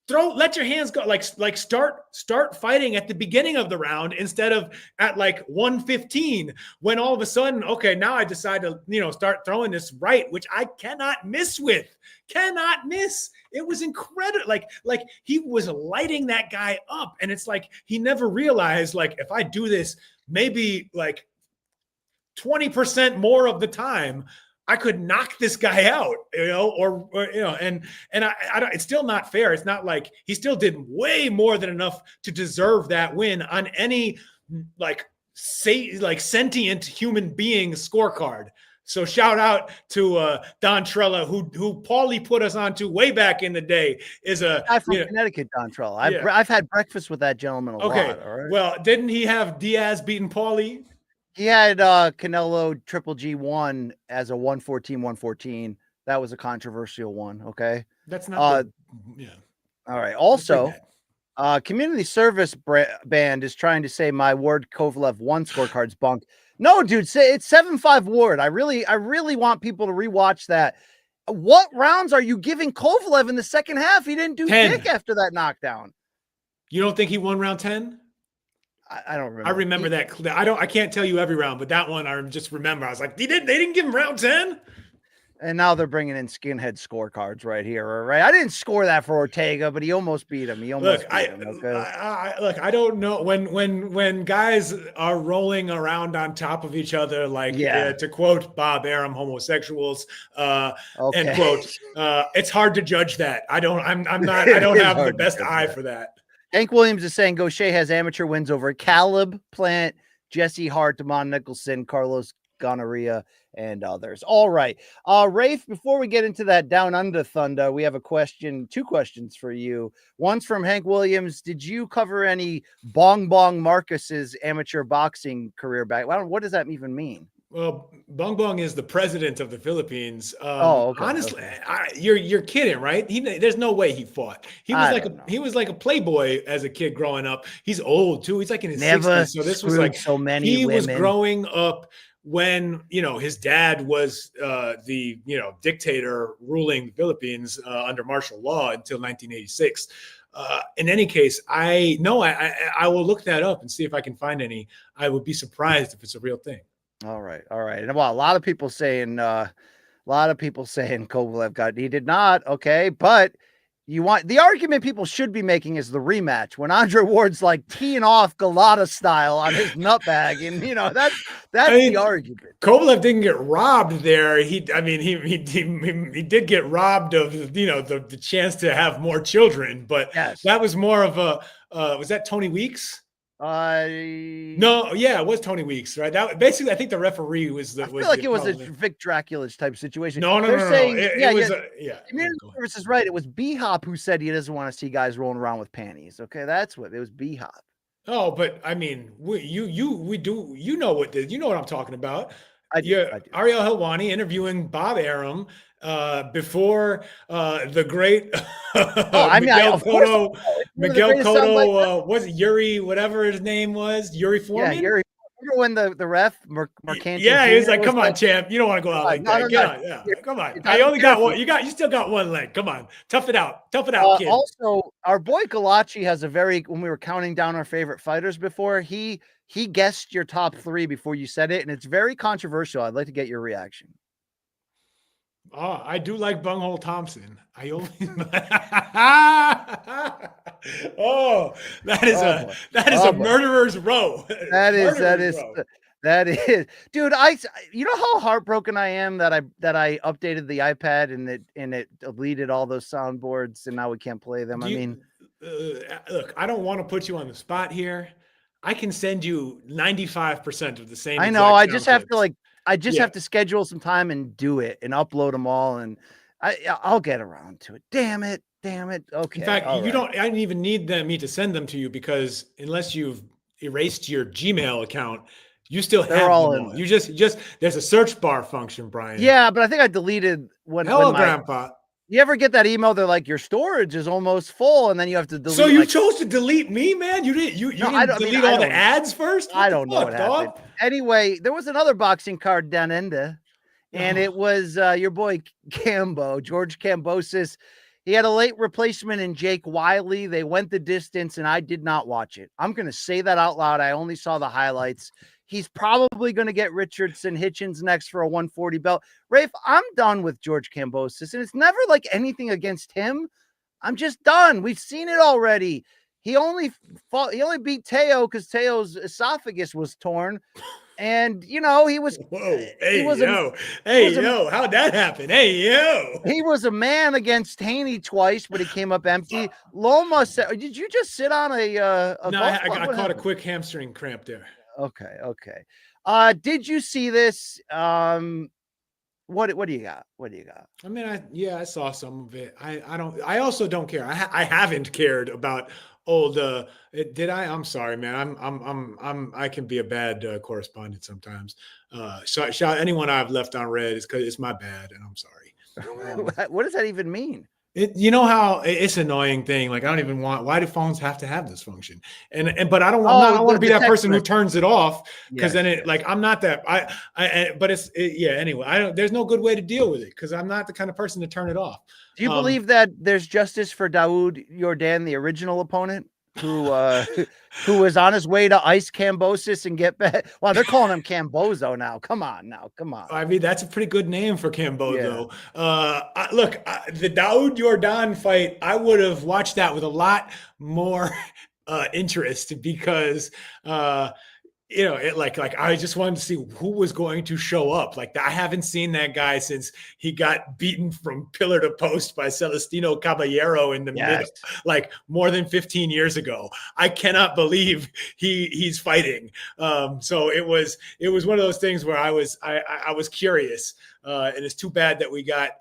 Let your hands go, like start fighting at the beginning of the round instead of at like 1:15 when all of a sudden, okay, now I decide to, start throwing this right, which I cannot miss. It was incredible. Like he was lighting that guy up. And it's like, he never realized, like, if I do this, maybe like 20% more of the time, I could knock this guy out, and I don't, it's still not fair. It's not like he still did way more than enough to deserve that win on any sentient human being scorecard. So shout out to Don Trella, who Paulie put us onto way back in the day. Is a guy from Connecticut, Don Trella. I've had breakfast with that gentleman a lot. All right. Well, didn't he have Diaz beating Paulie? He had Canelo Triple G1 as a 114. That was a controversial one. Okay. That's not all right. Also, Community Service Band is trying to say my Ward Kovalev 1 scorecard's bunk. No, dude, say it's 7-5 Ward. I really want people to rewatch that. What rounds are you giving Kovalev in the second half? He didn't do 10. dick after that knockdown. You don't think he won round 10? I don't remember. I remember that. I can't tell you every round, but that one I just remember. I was like, they didn't give him round 10. And now they're bringing in skinhead scorecards right here. All right. I didn't score that for Ortega, but he almost beat him. Okay? I don't know when guys are rolling around on top of each other, like to quote Bob Arum, homosexuals, end quote. It's hard to judge that. I don't have the best eye for that. Hank Williams is saying Gaucher has amateur wins over Caleb Plant, Jesse Hart, Damon Nicholson, Carlos Gonorrhea, and others. All right. Rafe, before we get into that Down Under Thunder, we have two questions for you. One's from Hank Williams. Did you cover any Bong Marcus's amateur boxing career back? What does that even mean? Well, Bong Bong is the president of the Philippines. Okay. Honestly, you're kidding, right? There's no way he fought. He was like a playboy as a kid growing up. He's old too. He's like in his 60s. So this was like so many. He women. was growing up when his dad was the dictator ruling the Philippines under martial law until 1986. In any case, I will look that up and see if I can find any. I would be surprised if it's a real thing. All right. And well, a lot of people saying Kovalev he did not. Okay. But the argument people should be making is the rematch when Andre Ward's like teeing off Galata style on his nutbag. And that's the argument. Kovalev didn't get robbed there. He did get robbed of, the chance to have more children, but that was more of was that Tony Weeks? No, it was Tony Weeks, right? That basically, I think the referee was I feel like it was a Vic Draculic type situation. No. Community Service is right. It was B-Hop who said he doesn't want to see guys rolling around with panties. Okay, that's what it was. B-Hop. Oh, but I mean, you know what I'm talking about. I do. Ariel Helwani interviewing Bob Arum before the great Miguel Cotto, was it Yuri, whatever his name was, Yuri Foreman? Yeah, Yuri remember when the ref Mercanti Yeah, he was Jr. like, was "Come on, champ, you don't want to go out like no, that. no, Get no. on, yeah, You're, come on. you're I only got careful. one. You still got one leg. Come on, tough it out, kid." Also, our boy Galachi has a when we were counting down our favorite fighters before, he guessed your top 3 before you said it, and it's very controversial. I'd like to get your reaction. Oh, I do like Bunghole Thompson. I only. Oh, Oh boy. that is Oh a boy. murderer's row. That is Murderer's row. dude. You know how heartbroken I am that I updated the iPad and it deleted all those soundboards and now we can't play them. Look, I don't want to put you on the spot here. I can send you 95% of the same. I know. I sound just have to clips. have to schedule some time and do it and upload them all, and I'll get around to it. Damn it. Okay. In fact, all you right. don't. I didn't even need me to send them to you because unless you've erased your Gmail account, you still They're have all them in all. there. You just there's a search bar function, Brian. Yeah, but I think I deleted when Hello, my Grandpa. you ever get that email? They're like, your storage is almost full, and then you have to delete. So you chose to delete me, man? You didn't. You No, I didn't don't. I mean, delete I all the don't. ads first. What I the don't know fuck, what happened. dog? Anyway, there was another boxing card down under, and Oh. it was your boy Cambo, George Cambosis. He had a late replacement in Jake Wiley. They went the distance, and I did not watch it. I'm going to say that out loud. I only saw the highlights. He's probably going to get Richardson Hitchens next for a 140 belt. Rafe, I'm done with George Cambosis, and it's never like anything against him. I'm just done. We've seen it already. He only beat Teo because Teo's esophagus was torn. And he was Whoa. he Hey, was a yo. he Hey, was a yo. How'd that happen? Hey, yo. he was a man against Haney twice, but he came up empty. Loma said, "Did you just sit on a No, golf I club? What caught a happened?" quick hamstring cramp there. Okay. Did you see this? What do you got? What do you got? I mean, I saw some of it. I also don't care. I haven't cared about old. Did I? I'm sorry, man. I can be a bad correspondent sometimes. So anyone I've left on red is because it's my bad, and I'm sorry. What does that even mean? You know how it's an annoying thing. Like I don't even want. Why do phones have to have this function? But I don't want. I want to be that person who turns it off because then it like I'm not that. But yeah. Anyway, I don't. There's no good way to deal with it because I'm not the kind of person to turn it off. Do you believe that there's justice for Dawood Yordan, the original opponent, who was on his way to ice Cambosis and get back? Well, they're calling him Cambozo now. Come on. I mean, that's a pretty good name for Cambozo. Yeah. Look, the Dawood Yordan fight, I would have watched that with a lot more interest because I just wanted to see who was going to show up. Like I haven't seen that guy since he got beaten from pillar to post by Celestino Caballero in the middle, like more than 15 years ago. I cannot believe he's fighting. So it was one of those things where I was curious. And it's too bad that we got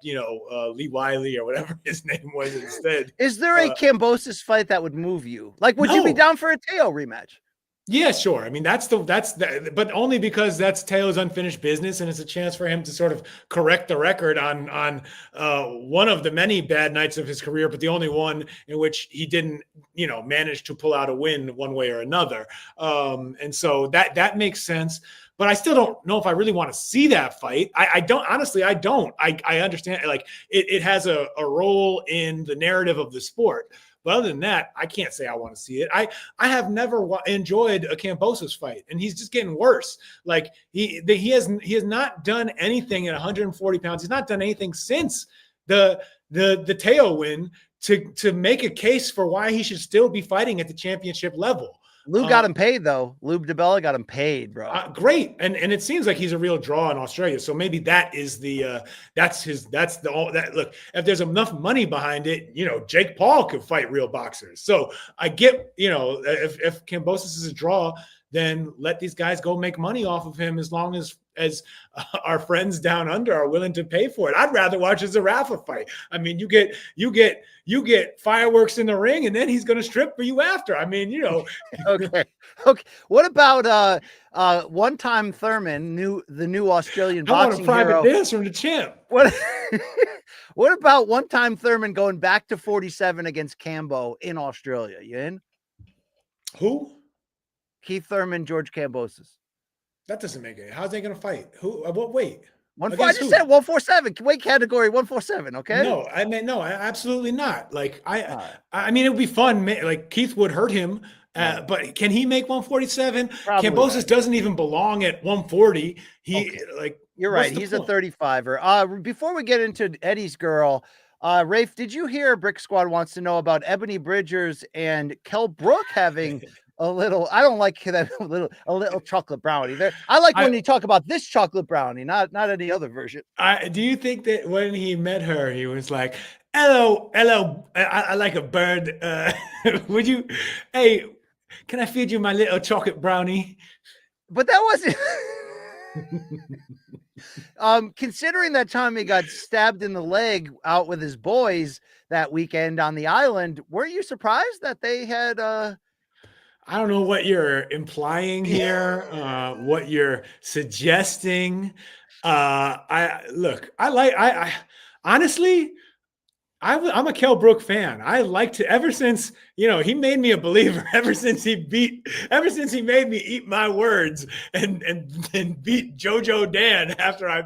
Lee Wiley or whatever his name was instead. Is there a Cambosis fight that would move you? Like, would you be down for a Teo rematch? Yeah, sure. I mean, but only because that's Teo's unfinished business, and it's a chance for him to sort of correct the record on one of the many bad nights of his career, but the only one in which he didn't, manage to pull out a win one way or another. And so that makes sense. But I still don't know if I really want to see that fight. I don't, honestly, I don't. I understand, like, it has a role in the narrative of the sport. But other than that, I can't say I want to see it. I have never enjoyed a Cambosis fight, and he's just getting worse. Like he has not done anything at 140 pounds. He's not done anything since the Teo win to make a case for why he should still be fighting at the championship level. Lou got him paid though. Lou DiBella got him paid, bro. Great, and it seems like he's a real draw in Australia. So maybe that is look. If there's enough money behind it, Jake Paul could fight real boxers. So I get, if Cambosis is a draw, then let these guys go make money off of him as long as our friends down under are willing to pay for it. I'd rather watch a Zarafa fight. I mean, you get fireworks in the ring, and then he's going to strip for you after. I mean, Okay. What about one-time Thurman, the new Australian boxing hero? I want a private dance from the champ. What about one-time Thurman going back to 47 against Cambo in Australia? You in? Who? Keith Thurman, George Cambosis. That doesn't make it. How's they going to fight? Who? What weight? I Against just who? said 147 weight category 147. Okay. No, I mean, no, absolutely not. Like All right. I mean, it would be fun. Like Keith would hurt him, Right. but can he make 147? Probably Cambosis right. doesn't even belong at 140. He Okay. like, You're what's right. the He's a point? 35er. Before we get into Eddie's girl, Rafe, did you hear Brick Squad wants to know about Ebony Bridgers and Kell Brook having a little? I don't like that a little chocolate brownie. There, I like when you talk about this chocolate brownie, not any other version. Do you think that when he met her, he was like, "Hello, hello, I like a bird. Would you? Hey, can I feed you my little chocolate brownie?" But that wasn't. Considering that time he got stabbed in the leg out with his boys that weekend on the island, weren't you surprised that they had I don't know what you're implying here, what you're suggesting. I honestly, I'm a Kell Brook fan. I like to, ever since, he made me a believer, ever since he made me eat my words and beat JoJo Dan after I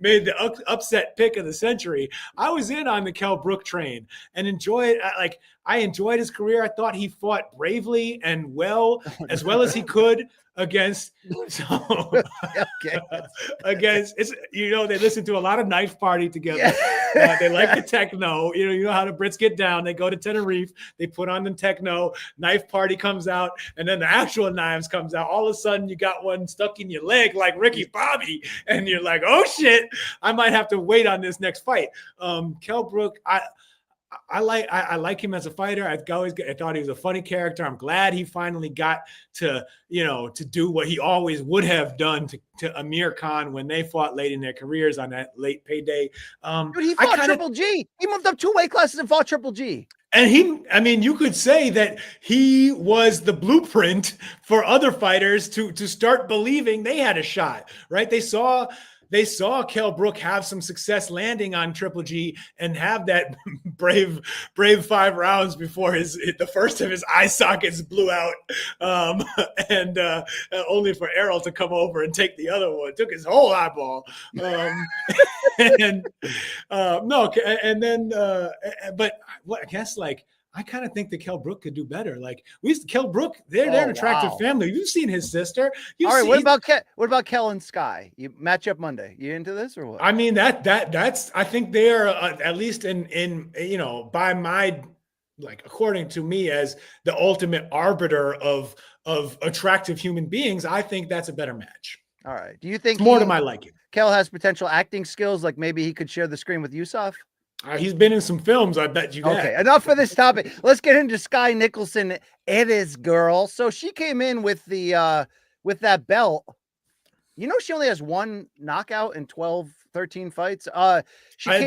made the upset pick of the century. I was in on the Kell Brook train and enjoyed, I enjoyed his career. I thought he fought bravely and as well as he could against okay. Against they listen to a lot of Knife Party together. Yeah. They like the techno. You know how the Brits get down. They go to Tenerife. They put on the techno. Knife Party comes out, and then the actual knives comes out. All of a sudden, you got one stuck in your leg like Ricky Bobby, and you're like, "Oh shit! I might have to wait on this next fight." Kell Brook, I like him as a fighter. I thought he was a funny character. I'm glad he finally got to do what he always would have done to Amir Khan when they fought late in their careers on that late payday. Dude, he fought Triple G. He moved up 2 weight classes and fought Triple G. And you could say that he was the blueprint for other fighters to start believing they had a shot, right? They saw Kell Brook have some success landing on Triple G and have that brave 5 rounds before the first of his eye sockets blew out, and only for Errol to come over and take the other one. Took his whole eyeball. But I guess I kind of think that Kell Brook could do better. Kell Brook, they're an attractive family. You've seen his sister. All right, what about Kell and Sky? You match up Monday. You into this or what? I mean, that's I think they are at least in by my according to me as the ultimate arbiter of attractive human beings, I think that's a better match. All right. Do you think it's more to my liking? Kell has potential acting skills, like maybe he could share the screen with Yusuf? He's been in some films, I bet you that. Okay, enough for this topic. Let's get into Sky Nicholson, Eddie's girl. So she came in with with that belt. She only has 1 knockout in 13 fights. It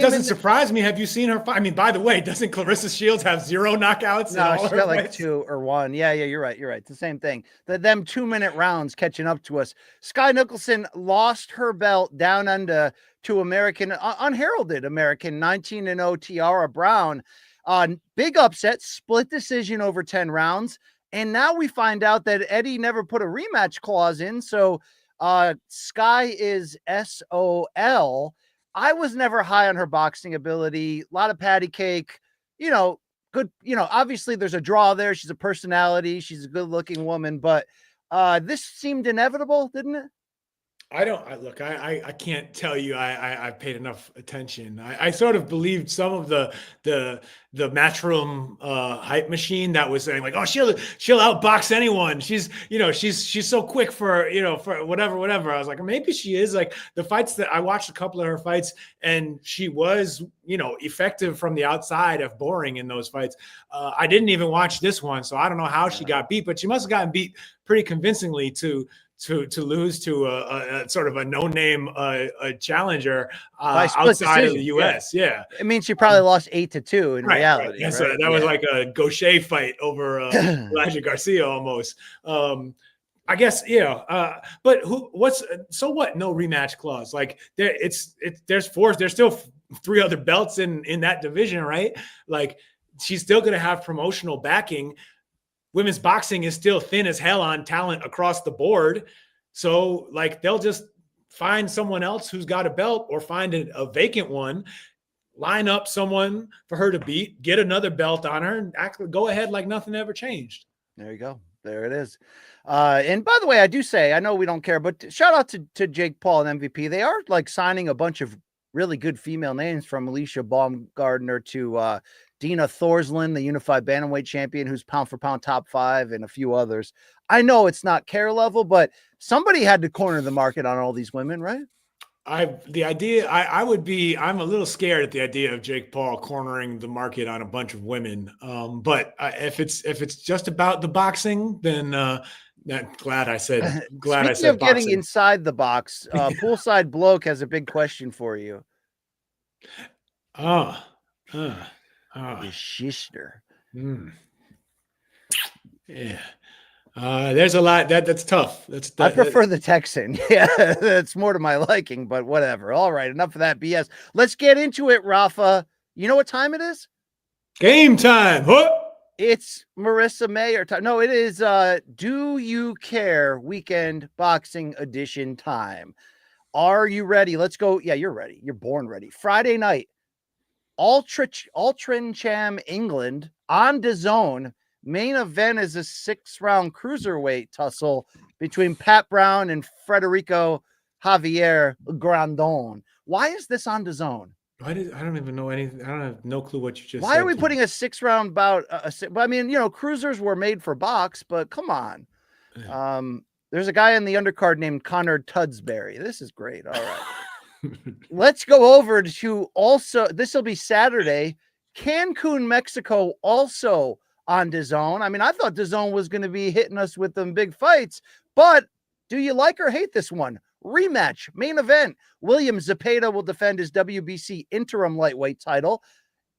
doesn't surprise me. Have you seen her fight? I mean, by the way, doesn't Clarissa Shields have 0 knockouts? No, she's got like 2 or 1. Yeah, you're right. It's the same thing. Them 2-minute rounds catching up to us. Sky Nicholson lost her belt down under to unheralded American 19-0 Tiara Brown. Big upset, split decision over 10 rounds. And now we find out that Eddie never put a rematch clause in. So Sky is SOL. I was never high on her boxing ability. A lot of patty cake, good. Obviously there's a draw there. She's a personality. She's a good looking woman, but this seemed inevitable, didn't it? I can't tell you I paid enough attention. I sort of believed some of the Matchroom hype machine that was saying oh, she'll outbox anyone. She's so quick for whatever. I was like, maybe she is. The fights that I watched, a couple of her fights, and she was effective from the outside of boring in those fights. I didn't even watch this one, so I don't know how she got beat, but she must have gotten beat pretty convincingly to lose to a sort of a no-name challenger outside of the U.S. Yeah. It means she probably lost 8-2 in reality. Right. That was like a Gaucher fight over Elijah Garcia almost. I guess, but so what? No rematch clause. There's still 3 other belts in that division, right? She's still going to have promotional backing. Women's boxing is still thin as hell on talent across the board. So like they'll just find someone else who's got a belt or find a vacant one, line up someone for her to beat, get another belt on her, and go ahead like nothing ever changed. There you go. There it is. And by the way, I do say, I know we don't care, but shout out to Jake Paul and MVP. They are like signing a bunch of really good female names, from Alicia Baumgardner to Dina Thorslund, the unified bantamweight champion, who's pound for pound top 5, and a few others. I know it's not care level, but somebody had to corner the market on all these women, right? I'm a little scared at the idea of Jake Paul cornering the market on a bunch of women. But if it's just about the boxing, then glad I said Speaking of getting inside the box, Poolside Bloke has a big question for you. Your sister. Yeah. There's a lot that's tough. I prefer the Texan. Yeah, that's more to my liking, but whatever. All right, enough of that BS. Let's get into it, Rafa. You know what time it is? Game time. What? It's Marissa Mayer time. No, it is Do You Care Weekend Boxing Edition time. Are you ready? Let's go. Yeah, you're ready. You're born ready. Friday night, Altrincham, England, on DAZN. Main event is a 6-round cruiserweight tussle between Pat Brown and Federico Javier Grandon. Why is this on DAZN? I don't even know anything. I don't have no clue what you just said. Why are we putting a 6-round bout? I mean, cruisers were made for box, but come on. There's a guy in the undercard named Connor Tudsbury. This is great. All right. Let's go over to also, this will be Saturday, Cancun, Mexico, also on DAZN. I mean, I thought DAZN was going to be hitting us with them big fights, but do you like or hate this one? Rematch, main event. William Zepeda will defend his WBC interim lightweight title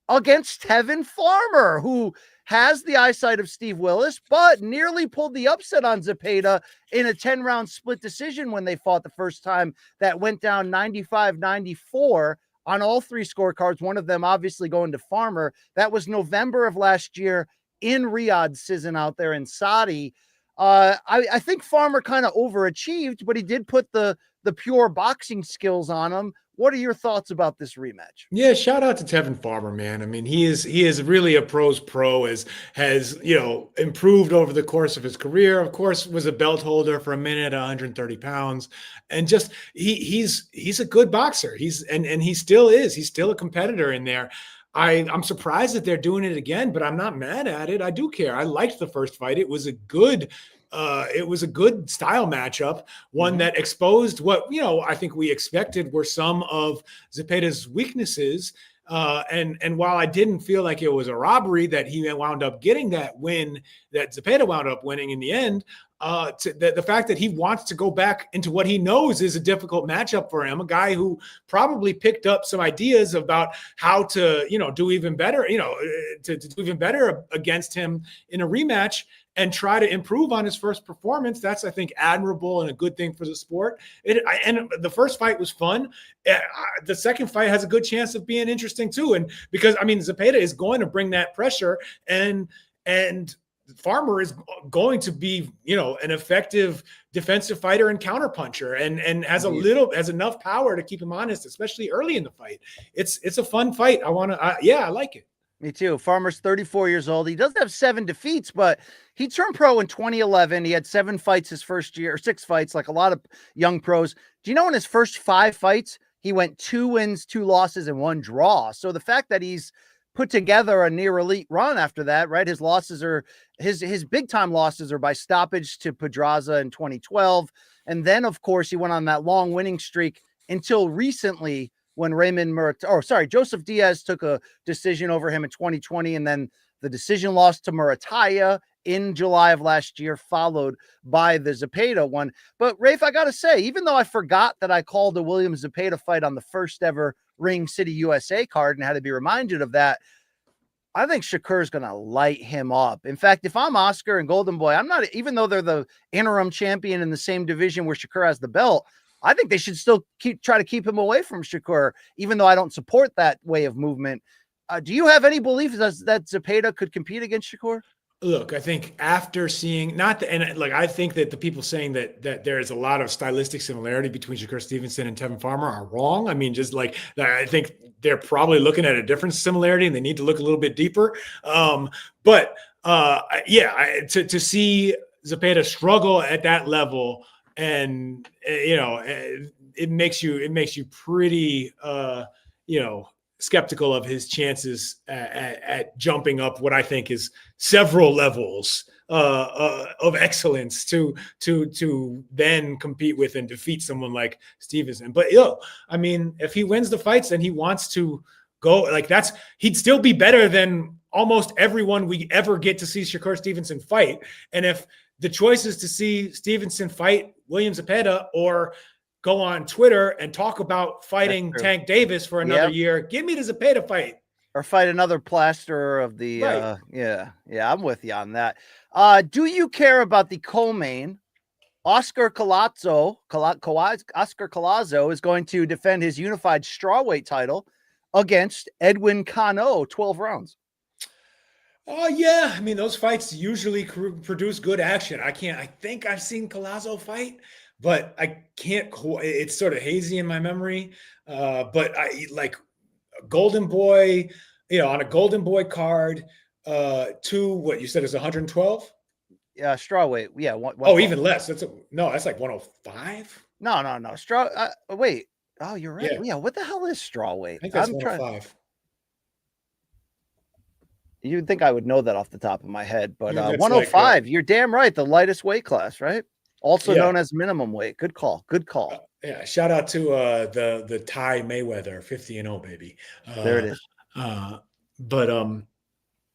against Tevin Farmer, who has the eyesight of Steve Willis, but nearly pulled the upset on Zepeda in a 10-round split decision when they fought the first time. That went down 95-94 on all 3 scorecards, one of them obviously going to Farmer. That was November of last year in Riyadh, Sizzin out there in Saudi. I think Farmer kind of overachieved, but he did put the pure boxing skills on him. What are your thoughts about this rematch? Yeah, shout out to Tevin Farmer, man. I mean, he is really a pro's pro, has improved over the course of his career. Of course, was a belt holder for a minute at 130 pounds, and just he's a good boxer. And he still is. He's still a competitor in there. I'm surprised that they're doing it again, but I'm not mad at it. I do care. I liked the first fight. It was a good style matchup, one that exposed what, I think we expected were some of Zepeda's weaknesses. And while I didn't feel like it was a robbery that he wound up getting that win, that Zepeda wound up winning in the end, the fact that he wants to go back into what he knows is a difficult matchup for him, a guy who probably picked up some ideas about how to, do even better, to do even better against him in a rematch and try to improve on his first performance. That's, I think, admirable and a good thing for the sport. And the first fight was fun. The second fight has a good chance of being interesting too. And because, Zepeda is going to bring that pressure, and Farmer is going to be, an effective defensive fighter and counterpuncher, and has enough power to keep him honest, especially early in the fight. It's a fun fight. I like it. Me too. Farmer's 34 years old. He doesn't have 7 defeats, but he turned pro in 2011. He had 7 fights his first year, or 6 fights, like a lot of young pros. Do you know in his first 5 fights, he went 2 wins, 2 losses, and 1 draw? So the fact that he's put together a near elite run after that, right? His losses are his big time losses are by stoppage to Pedraza in 2012. And then, of course, he went on that long winning streak until recently, when Joseph Diaz took a decision over him in 2020, and then the decision loss to Murataya in July of last year, followed by the Zepeda one. But Rafe, I got to say, even though I forgot that I called the William Zepeda fight on the first ever Ring City USA card and had to be reminded of that, I think Shakur's going to light him up. In fact, if I'm Oscar and Golden Boy, I'm not, even though they're the interim champion in the same division where Shakur has the belt, I think they should still try to keep him away from Shakur, even though I don't support that way of movement. Do you have any belief that Zepeda could compete against Shakur? Look, I think after seeing I think that the people saying that there is a lot of stylistic similarity between Shakur Stevenson and Tevin Farmer are wrong. I mean, just like I think they're probably looking at a different similarity, and they need to look a little bit deeper. But to see Zepeda struggle at that level, and it makes you pretty skeptical of his chances at jumping up what I think is several levels of excellence to then compete with and defeat someone like Stevenson. But I mean, if he wins the fights and he wants to go like he'd still be better than almost everyone we ever get to see Shakur Stevenson fight. And if the choice is to see Stevenson fight William Zepeda or go on Twitter and talk about fighting Tank Davis for another year, give me the Zepeda fight. Or fight another plaster of the right. I'm with you on that. Do you care about the co-main? Oscar Collazo is going to defend his unified strawweight title against Edwin Cano, 12 rounds. Oh yeah, I mean those fights usually produce good action. I think I've seen Collazo fight, but I can't. It's sort of hazy in my memory. But I like Golden Boy, on a Golden Boy card. To what you said is 112. Yeah, strawweight. Yeah. Even less. That's like 105. No. Wait. Oh, you're right. Yeah. What the hell is strawweight? I think that's 105. You'd think I would know that off the top of my head, but 105. You're damn right. The lightest weight class, right? Also known as minimum weight. Good call. Yeah. Shout out to the Ty Mayweather 50-0, baby. There it is.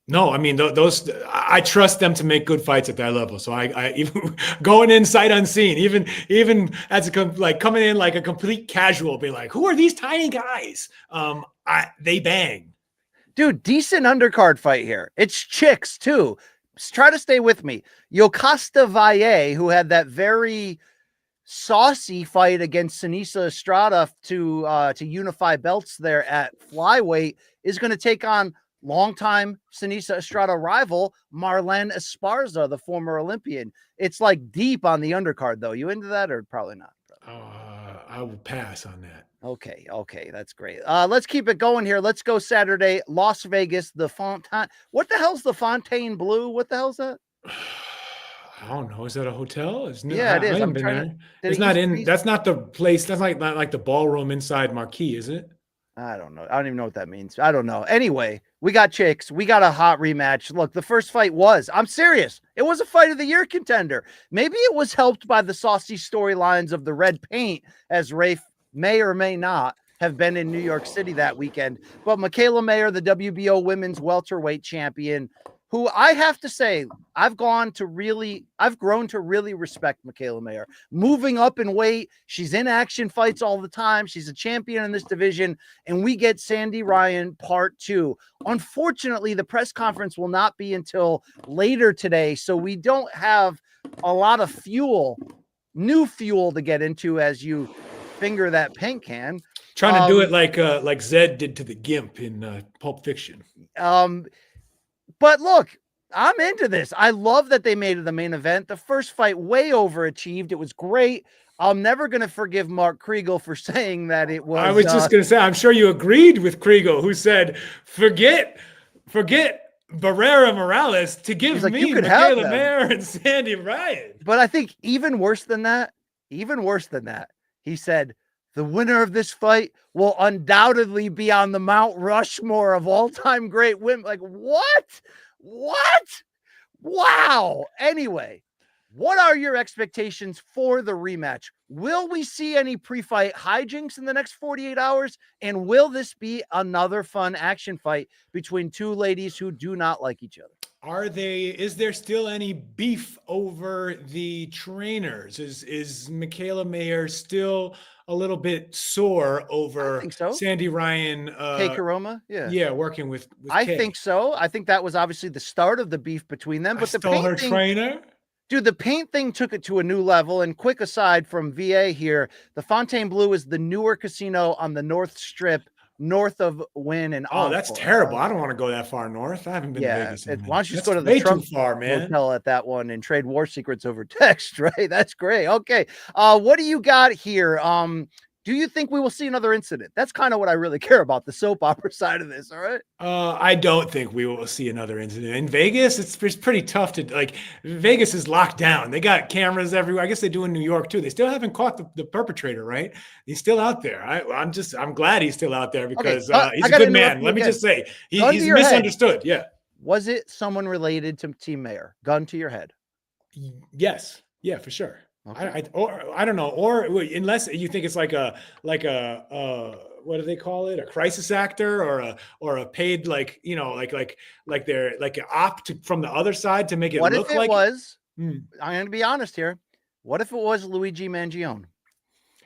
No, I mean those. I trust them to make good fights at that level. So I even going in sight unseen, even as coming in like a complete casual, be like, who are these tiny guys? They bang. Dude, decent undercard fight here. It's chicks too. Try to stay with me. Yokasta Valle, who had that very saucy fight against Sinisa Estrada to unify belts there at flyweight, is going to take on longtime Sinisa Estrada rival Marlen Esparza, the former Olympian. It's like deep on the undercard, though. You into that or probably not? I will pass on that. Okay, that's great. Let's keep it going here. Let's go Saturday, Las Vegas, the Fontaine. What the hell's the Fontaine Blue? What the hell's that? I don't know. Is that a hotel? It is. I'm been there. It's not in. That's not the place. That's not like the ballroom inside Marquee, is it? I don't know. I don't even know what that means. I don't know. Anyway, we got chicks. We got a hot rematch. Look, the first fight I'm serious. It was a fight of the year contender. Maybe it was helped by the saucy storylines of the red paint, as Rafe may or may not have been in New York City that weekend. But Michaela Mayer, the WBO women's welterweight champion, who I have to say, I've grown to really respect Michaela Mayer. Moving up in weight, she's in action fights all the time. She's a champion in this division, and we get Sandy Ryan part 2. Unfortunately, the press conference will not be until later today, so we don't have a lot of new fuel to get into as you finger that paint can. Trying to do it like Zed did to the Gimp in Pulp Fiction. But look, I'm into this. I love that they made it the main event. The first fight way overachieved. It was great. I'm never going to forgive Mark Kriegel for saying that it was. I was just going to say, I'm sure you agreed with Kriegel, who said, forget Barrera Morales to give me Michaela Mayer and Sandy Ryan. But I think even worse than that, he said, the winner of this fight will undoubtedly be on the Mount Rushmore of all-time great women. Like, what? Wow. Anyway, what are your expectations for the rematch? Will we see any pre-fight hijinks in the next 48 hours? And will this be another fun action fight between two ladies who do not like each other? Is there still any beef over the trainers? Is Michaela Mayer still a little bit sore over Sandy Ryan? Kay Karoma? Yeah, working with I think so. I think that was obviously the start of the beef between them. But her trainer? Dude, the paint thing took it to a new level. And quick aside from VA here, the Fontaine Blue is the newer casino on the North Strip north of Wynn and Oh, that's Encore. terrible. I don't want to go that far north. I haven't been to Vegas in a minute. Why don't you just That's go to the way Trump too far, man. hotel at that one and trade war secrets over text, right? That's great. Okay. What do you got here? Do you think we will see another incident? That's kind of what I really care about, the soap opera side of this. All right. I don't think we will see another incident in Vegas. It's pretty tough to like. Vegas is locked down. They got cameras everywhere. I guess they do in New York too. They still haven't caught the perpetrator, right? He's still out there. I'm glad he's still out there because he's a good man. Let me just say he's misunderstood. Yeah. Was it someone related to Team Mayor? Gun to your head. Yes. Yeah, for sure. Okay. I don't know, or unless you think it's like a what do they call it? A crisis actor or a paid like they're like an op from the other side to make it look like. What if it was? I'm going to be honest here. What if it was Luigi Mangione?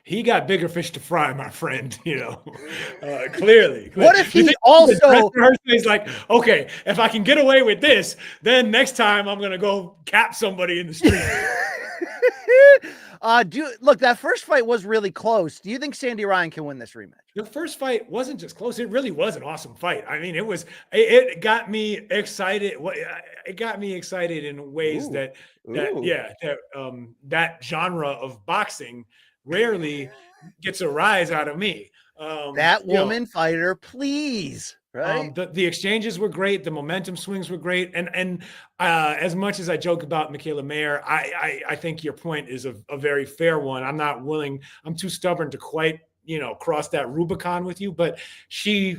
He got bigger fish to fry, my friend. Clearly. What if he also? He's like, okay, if I can get away with this, then next time I'm gonna go cap somebody in the street. Look, that first fight was really close. Do you think Sandy Ryan can win this rematch? The first fight wasn't just close. It really was an awesome fight. I mean, it got me excited. It got me excited in ways that genre of boxing rarely gets a rise out of me. That woman fighter, please. Right. The exchanges were great. The momentum swings were great. And as much as I joke about Michaela Mayer, I think your point is a very fair one. I'm too stubborn to quite, cross that Rubicon with you, but she's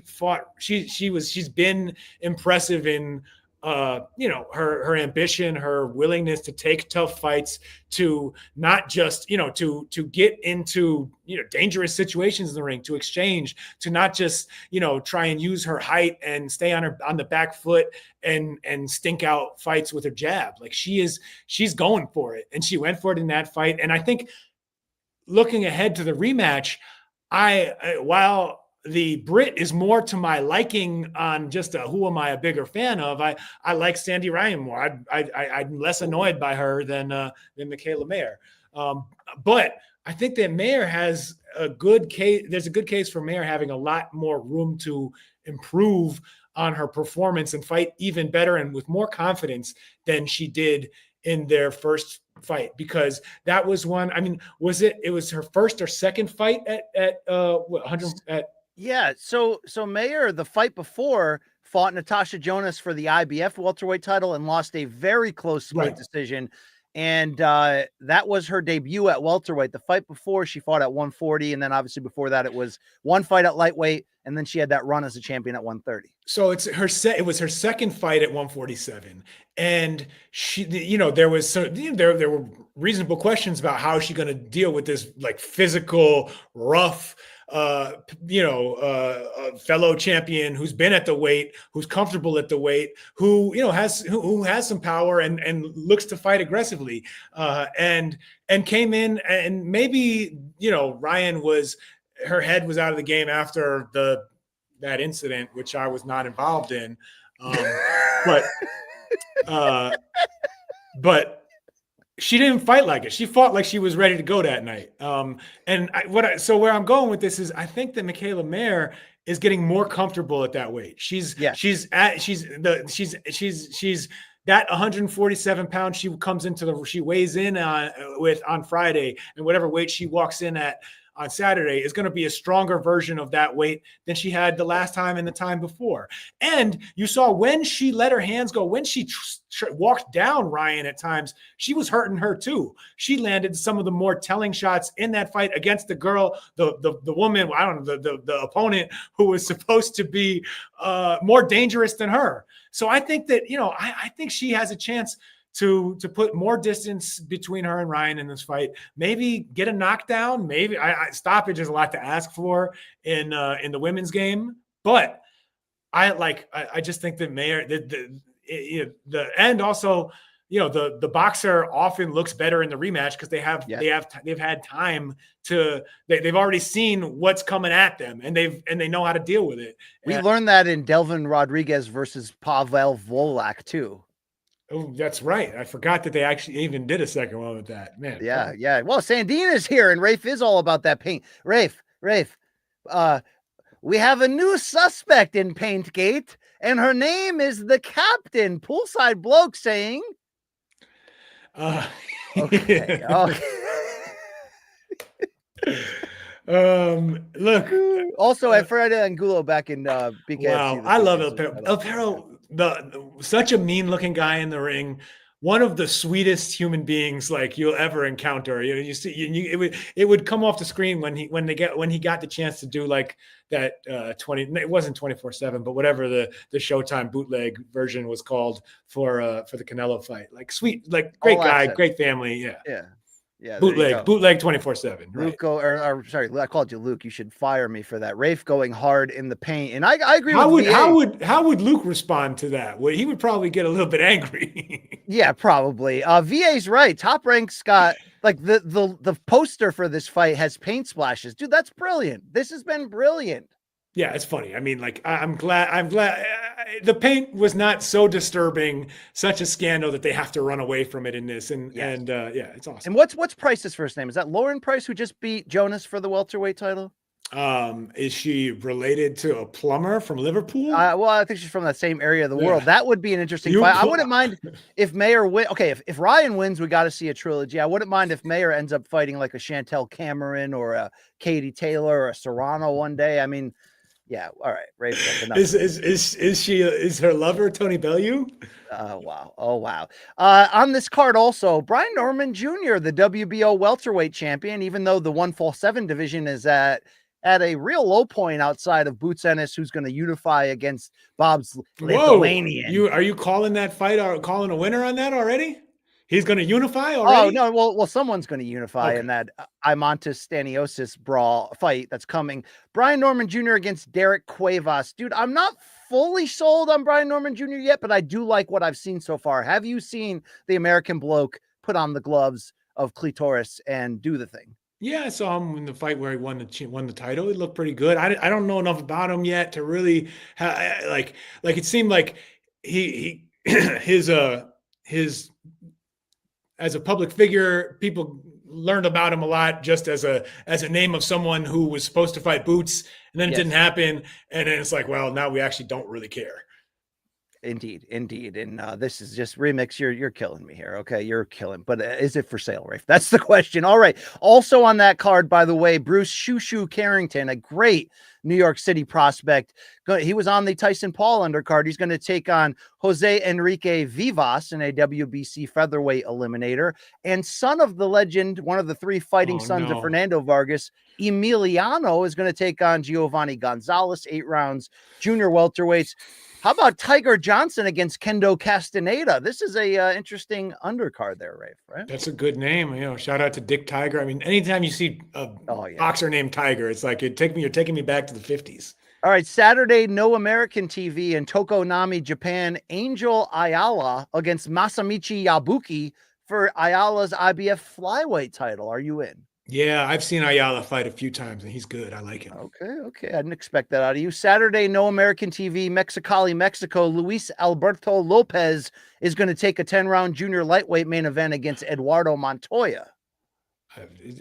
been impressive in, her ambition, her willingness to take tough fights, to not just, to get into, dangerous situations in the ring, to exchange, to not just, try and use her height and stay on the back foot and stink out fights with her jab. Like she's going for it. And she went for it in that fight. And I think looking ahead to the rematch, while the Brit is more to my liking on just who am I a bigger fan of, I like Sandy Ryan more. I'm less annoyed by her than Michaela Mayer. But I think that Mayer has a good case. There's a good case for Mayer having a lot more room to improve on her performance and fight even better and with more confidence than she did in their first fight, because that was one. I mean, it was her first or second fight at 100 at. Yeah. So Mayer, the fight before, fought Natasha Jonas for the IBF welterweight title and lost a very close split decision. And that was her debut at welterweight. The fight before, she fought at 140. And then obviously before that, it was one fight at lightweight. And then she had that run as a champion at 130. So it was her second fight at 147. And she, there were reasonable questions about how she's going to deal with this like physical, rough, fellow champion who's been at the weight, who's comfortable at the weight, who has some power and looks to fight aggressively, and came in, and maybe Ryan her head was out of the game after that incident, which I was not involved in, but she didn't fight like it. She fought like she was ready to go that night. Where I'm going with this is I think that Michaela Mayer is getting more comfortable at that weight. She's that 147 pounds she comes into she weighs in on Friday, and whatever weight she walks in at on Saturday is going to be a stronger version of that weight than she had the last time and the time before. And you saw when she let her hands go, when she walked down Ryan at times, she was hurting her too. She landed some of the more telling shots in that fight against the girl, the woman, I don't know, the opponent who was supposed to be more dangerous than her. So I think that, I think she has a chance to put more distance between her and Ryan in this fight. Maybe get a knockdown. Maybe stoppage is a lot to ask for in the women's game. But I just think that Mayer and also the boxer often looks better in the rematch because they've had time they've already seen what's coming at them, and they know how to deal with it. We learned that in Delvin Rodriguez versus Pavel Volak too. Oh, that's right. I forgot that they actually even did a second one with that, man. Yeah, yeah. Well, Sandina's here, and Rafe is all about that paint. Rafe, We have a new suspect in Paintgate, and her name is the Captain. Poolside bloke saying, okay, okay. Look. Also, Fred Angulo back in BKFC. Wow, I love El Perro. El Perro, such a mean-looking guy in the ring. One of the sweetest human beings like you'll ever encounter. You see, it would come off the screen when he got the chance to do like that 20. It wasn't 24/7, but whatever the Showtime bootleg version was called for the Canelo fight. Like sweet, like great guy, great family. Yeah. Yeah, bootleg 24/7. Luke, or sorry, I called you Luke. You should fire me for that. Rafe going hard in the paint, and I agree. How would Luke respond to that? Well, he would probably get a little bit angry. Yeah, probably. VA's right. Top Rank's got like the poster for this fight has paint splashes, dude. That's brilliant. This has been brilliant. Yeah, it's funny. I mean, like, I'm glad the paint was not so disturbing, such a scandal that they have to run away from it in this. And yeah, it's awesome. And what's Price's first name? Is that Lauren Price, who just beat Jonas for the welterweight title? Is she related to a plumber from Liverpool? Well, I think she's from that same area of the world. That would be an interesting fight. I wouldn't mind if Mayer win. Okay, if Ryan wins, we got to see a trilogy. I wouldn't mind if Mayer ends up fighting like a Chantel Cameron or a Katie Taylor or a Serrano one day. I mean, yeah, all right. Rafe, is her lover Tony Bellew? Oh wow. On this card also, Brian Norman Jr., the WBO welterweight champion, even though the 147 division is at a real low point outside of Boots Ennis, who's going to unify against Bob's Lithuanian. Are you calling that fight or calling a winner on that already? He's going to unify already? Oh, no. Well, someone's going to unify in that Imontis Staniosis brawl fight that's coming. Brian Norman Jr. against Derek Cuevas. Dude, I'm not fully sold on Brian Norman Jr. yet, but I do like what I've seen so far. Have you seen the American bloke put on the gloves of clitoris and do the thing? Yeah, I saw him in the fight where he won the title. It looked pretty good. I don't know enough about him yet to really like it seemed like his as a public figure, people learned about him a lot just as a name of someone who was supposed to fight Boots, and then it didn't happen. And then it's like, well, now we actually don't really care. Indeed. And this is just Remix. You're killing me here. Okay, you're killing. But is it for sale, Rafe? That's the question. All right. Also on that card, by the way, Bruce Shushu Carrington, a great New York City prospect. He was on the Tyson Paul undercard. He's going to take on Jose Enrique Vivas in a WBC featherweight eliminator. And son of the legend, one of the three fighting sons of Fernando Vargas, Emiliano, is going to take on Giovanni Gonzalez, 8 rounds, junior welterweights. How about Tiger Johnson against Kendo Castaneda? This is a interesting undercard there, Rafe, right? That's a good name. Shout out to Dick Tiger. I mean, anytime you see a boxer named Tiger, it's like you're taking me back to the 50s. All right, Saturday, No American TV in Tokonami, Japan. Angel Ayala against Masamichi Yabuki for Ayala's IBF flyweight title. Are you in? Yeah, I've seen Ayala fight a few times, and he's good. I like him. Okay. I didn't expect that out of you. Saturday, No American TV, Mexicali, Mexico. Luis Alberto Lopez is going to take a 10-round junior lightweight main event against Eduardo Montoya.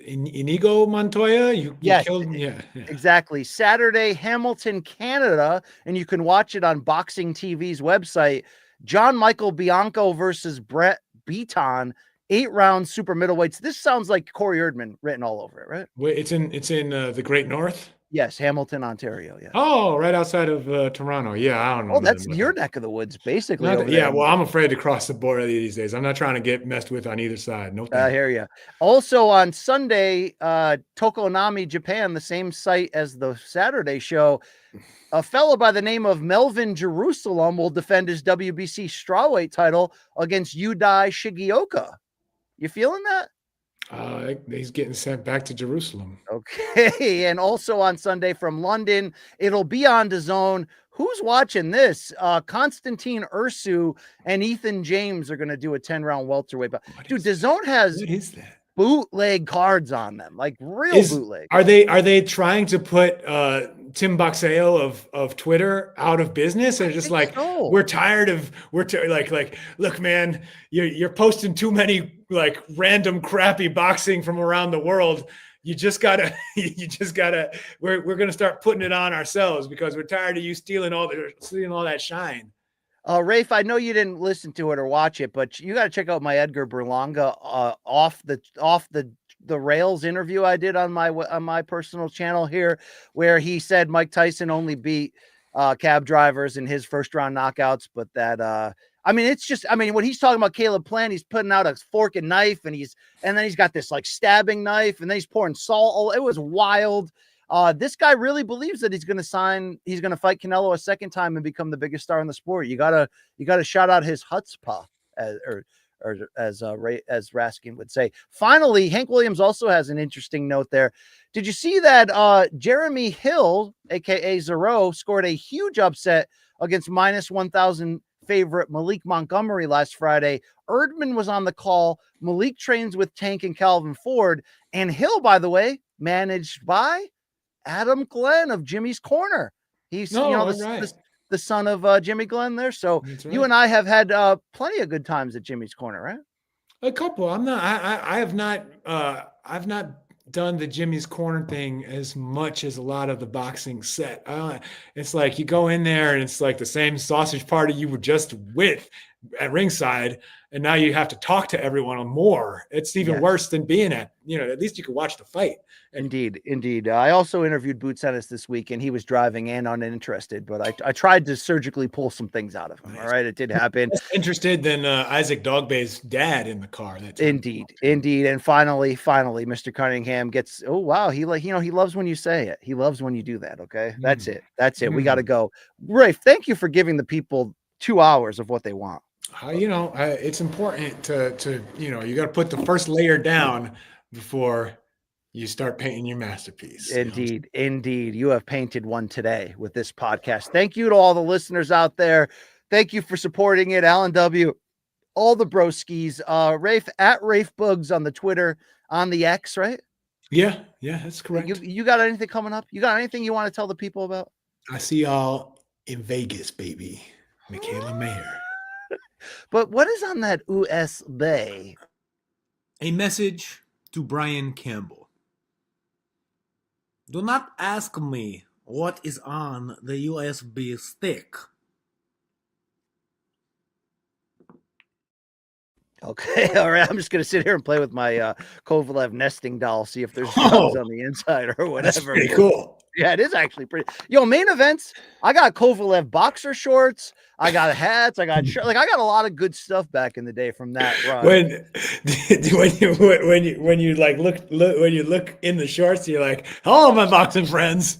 Inigo Montoya? You killed him? Yeah. Exactly. Saturday, Hamilton, Canada, and you can watch it on Boxing TV's website. John Michael Bianco versus Brett Beaton. 8-round super middleweights. This sounds like Corey Erdman written all over it, right? Wait, it's in the Great North? Yes, Hamilton, Ontario. Yeah. Oh, right outside of Toronto. Yeah, I don't know. Oh, that's your neck of the woods, basically. Well, I'm afraid to cross the border these days. I'm not trying to get messed with on either side. No, I hear you. Also on Sunday, Tokonami, Japan, the same site as the Saturday show. A fellow by the name of Melvin Jerusalem will defend his WBC strawweight title against Yudai Shigioka. You feeling that? He's getting sent back to Jerusalem. Okay. And also on Sunday from London, it'll be on DAZN. Who's watching this? Konstantin Ursu and Ethan James are going to do a 10-round welterweight. But dude, DAZN has bootleg cards on them, like real bootleg. Are they trying to put Tim Boxeo of Twitter out of business? And just like, so. We're tired of look, man, you're posting too many like random crappy boxing from around the world. you just gotta, we're going to start putting it on ourselves because we're tired of you stealing all that shine. Rafe, I know you didn't listen to it or watch it, but you got to check out my Edgar Berlanga off the rails interview I did on my personal channel here, where he said Mike Tyson only beat cab drivers in his first round knockouts, but that I mean, it's just, I mean, when he's talking about Caleb Plant, he's putting out a fork and knife, and then he's got this like stabbing knife, and then he's pouring salt. It was wild. This guy really believes that he's going to fight Canelo a second time and become the biggest star in the sport. You gotta shout out his chutzpah, as Raskin would say. Finally, Hank Williams also has an interesting note there. Did you see that Jeremy Hill, aka Zero, scored a huge upset against minus 1,000 favorite Malik Montgomery last Friday? Erdman was on the call. Malik trains with Tank and Calvin Ford, and Hill, by the way, managed by Adam Glenn of Jimmy's Corner. He's the son of Jimmy Glenn there. So right. You and I have had plenty of good times at Jimmy's Corner, right? A couple. I've not done the Jimmy's Corner thing as much as a lot of the boxing set. It's like you go in there and it's like the same sausage party you were just with at ringside, and now you have to talk to everyone more. It's even worse than being at least you could watch the fight. Indeed. I also interviewed Boots Ennis this week, and he was driving and uninterested, but I tried to surgically pull some things out of him. All right, it did happen. Less interested than Isaac Dogbay's dad in the car. Indeed. And finally, Mr. Cunningham gets. Oh wow, he loves when you say it. He loves when you do that. Okay, that's it. We got to go. Rafe, thank you for giving the people 2 hours of what they want. It's important to you got to put the first layer down before you start painting your masterpiece. Indeed. You have painted one today with this podcast. Thank you to all the listeners out there. Thank you for supporting it. Alan W., all the broskies, Rafe at Rafe Bugs on the Twitter, on the X, right? Yeah, that's correct. You got anything coming up? You got anything you want to tell the people about? I see y'all in Vegas, baby. Michaela Mayer. But what is on that USB? A message to Brian Campbell. Do not ask me what is on the USB stick. Okay, all right. I'm just going to sit here and play with my Kovalev nesting doll, see if there's drugs on the inside or whatever. That's pretty cool. Yeah, it is actually pretty. Main events. I got Kovalev boxer shorts. I got hats. I got I got a lot of good stuff back in the day from that run. When you look in the shorts, you're like, "Hello, my boxing friends."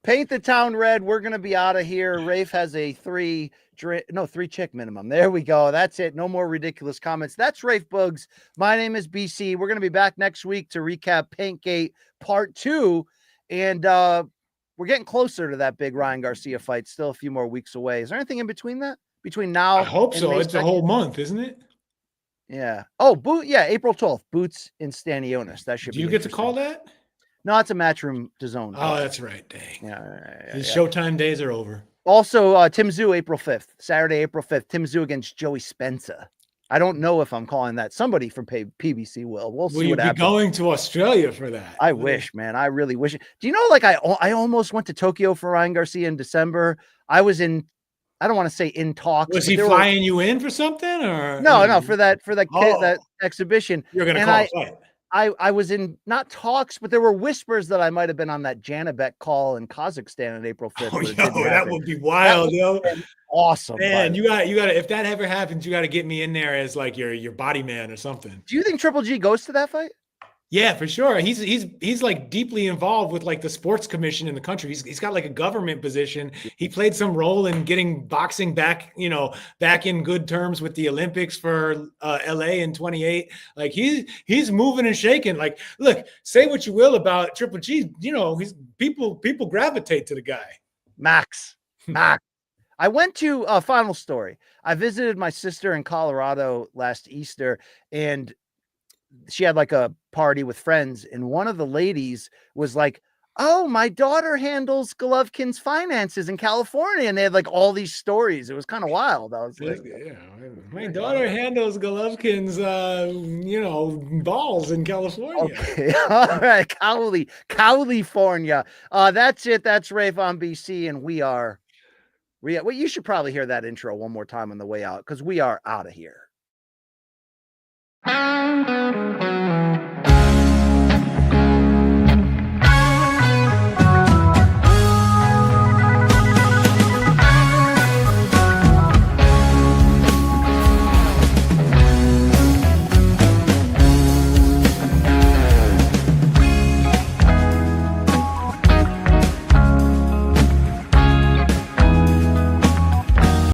Paint the town red. We're gonna be out of here. Rafe has a 3 chick minimum. There we go. That's it. No more ridiculous comments. That's Rafe Bugs. My name is BC. We're gonna be back next week to recap Paintgate Part 2, and we're getting closer to that big Ryan Garcia fight. Still a few more weeks away. Is there anything in between that? Between now, I hope so. It's a whole month, isn't it? Yeah. Oh, April 12th. Boots in Stanionis. That should be. Do you get to call that? No, it's a Matchroom DAZN. Oh, that's right. Dang. Yeah. His Showtime days are over. Also, Tim Tszyu, April 5th. Saturday, April 5th. Tim Tszyu against Joey Spencer. I don't know if I'm calling that. Somebody from PBC will. We'll see what happens. Will you be going to Australia for that? I wish, man. I really wish. Do you know, I almost went to Tokyo for Ryan Garcia in December. I was in, I don't want to say in talks. Was he flying you in for something, or no, for that exhibition. You're going to call a fight. I was in not talks, but there were whispers that I might have been on that Janabek call in Kazakhstan on April 5th. Oh, that would be wild, yo. Awesome. Man, you got to, if that ever happens, you got to get me in there as like your body man or something. Do you think Triple G goes to that fight? Yeah, for sure. He's like deeply involved with like the sports commission in the country. He's got like a government position. He played some role in getting boxing back in good terms with the Olympics for LA in 28. Like he's moving and shaking. Like, look, say what you will about Triple G, he's people gravitate to the guy. Max. I went to a final story. I visited my sister in Colorado last Easter, and she had like a party with friends, and one of the ladies was like, Oh, my daughter handles Golovkin's finances in California, and they had like all these stories. It was kind of wild. I was like, Yeah, my daughter handles Golovkin's, balls in California. okay, all right, California. That's it. That's Rafe on BC, and we are. Well, you should probably hear that intro one more time on the way out because we are out of here.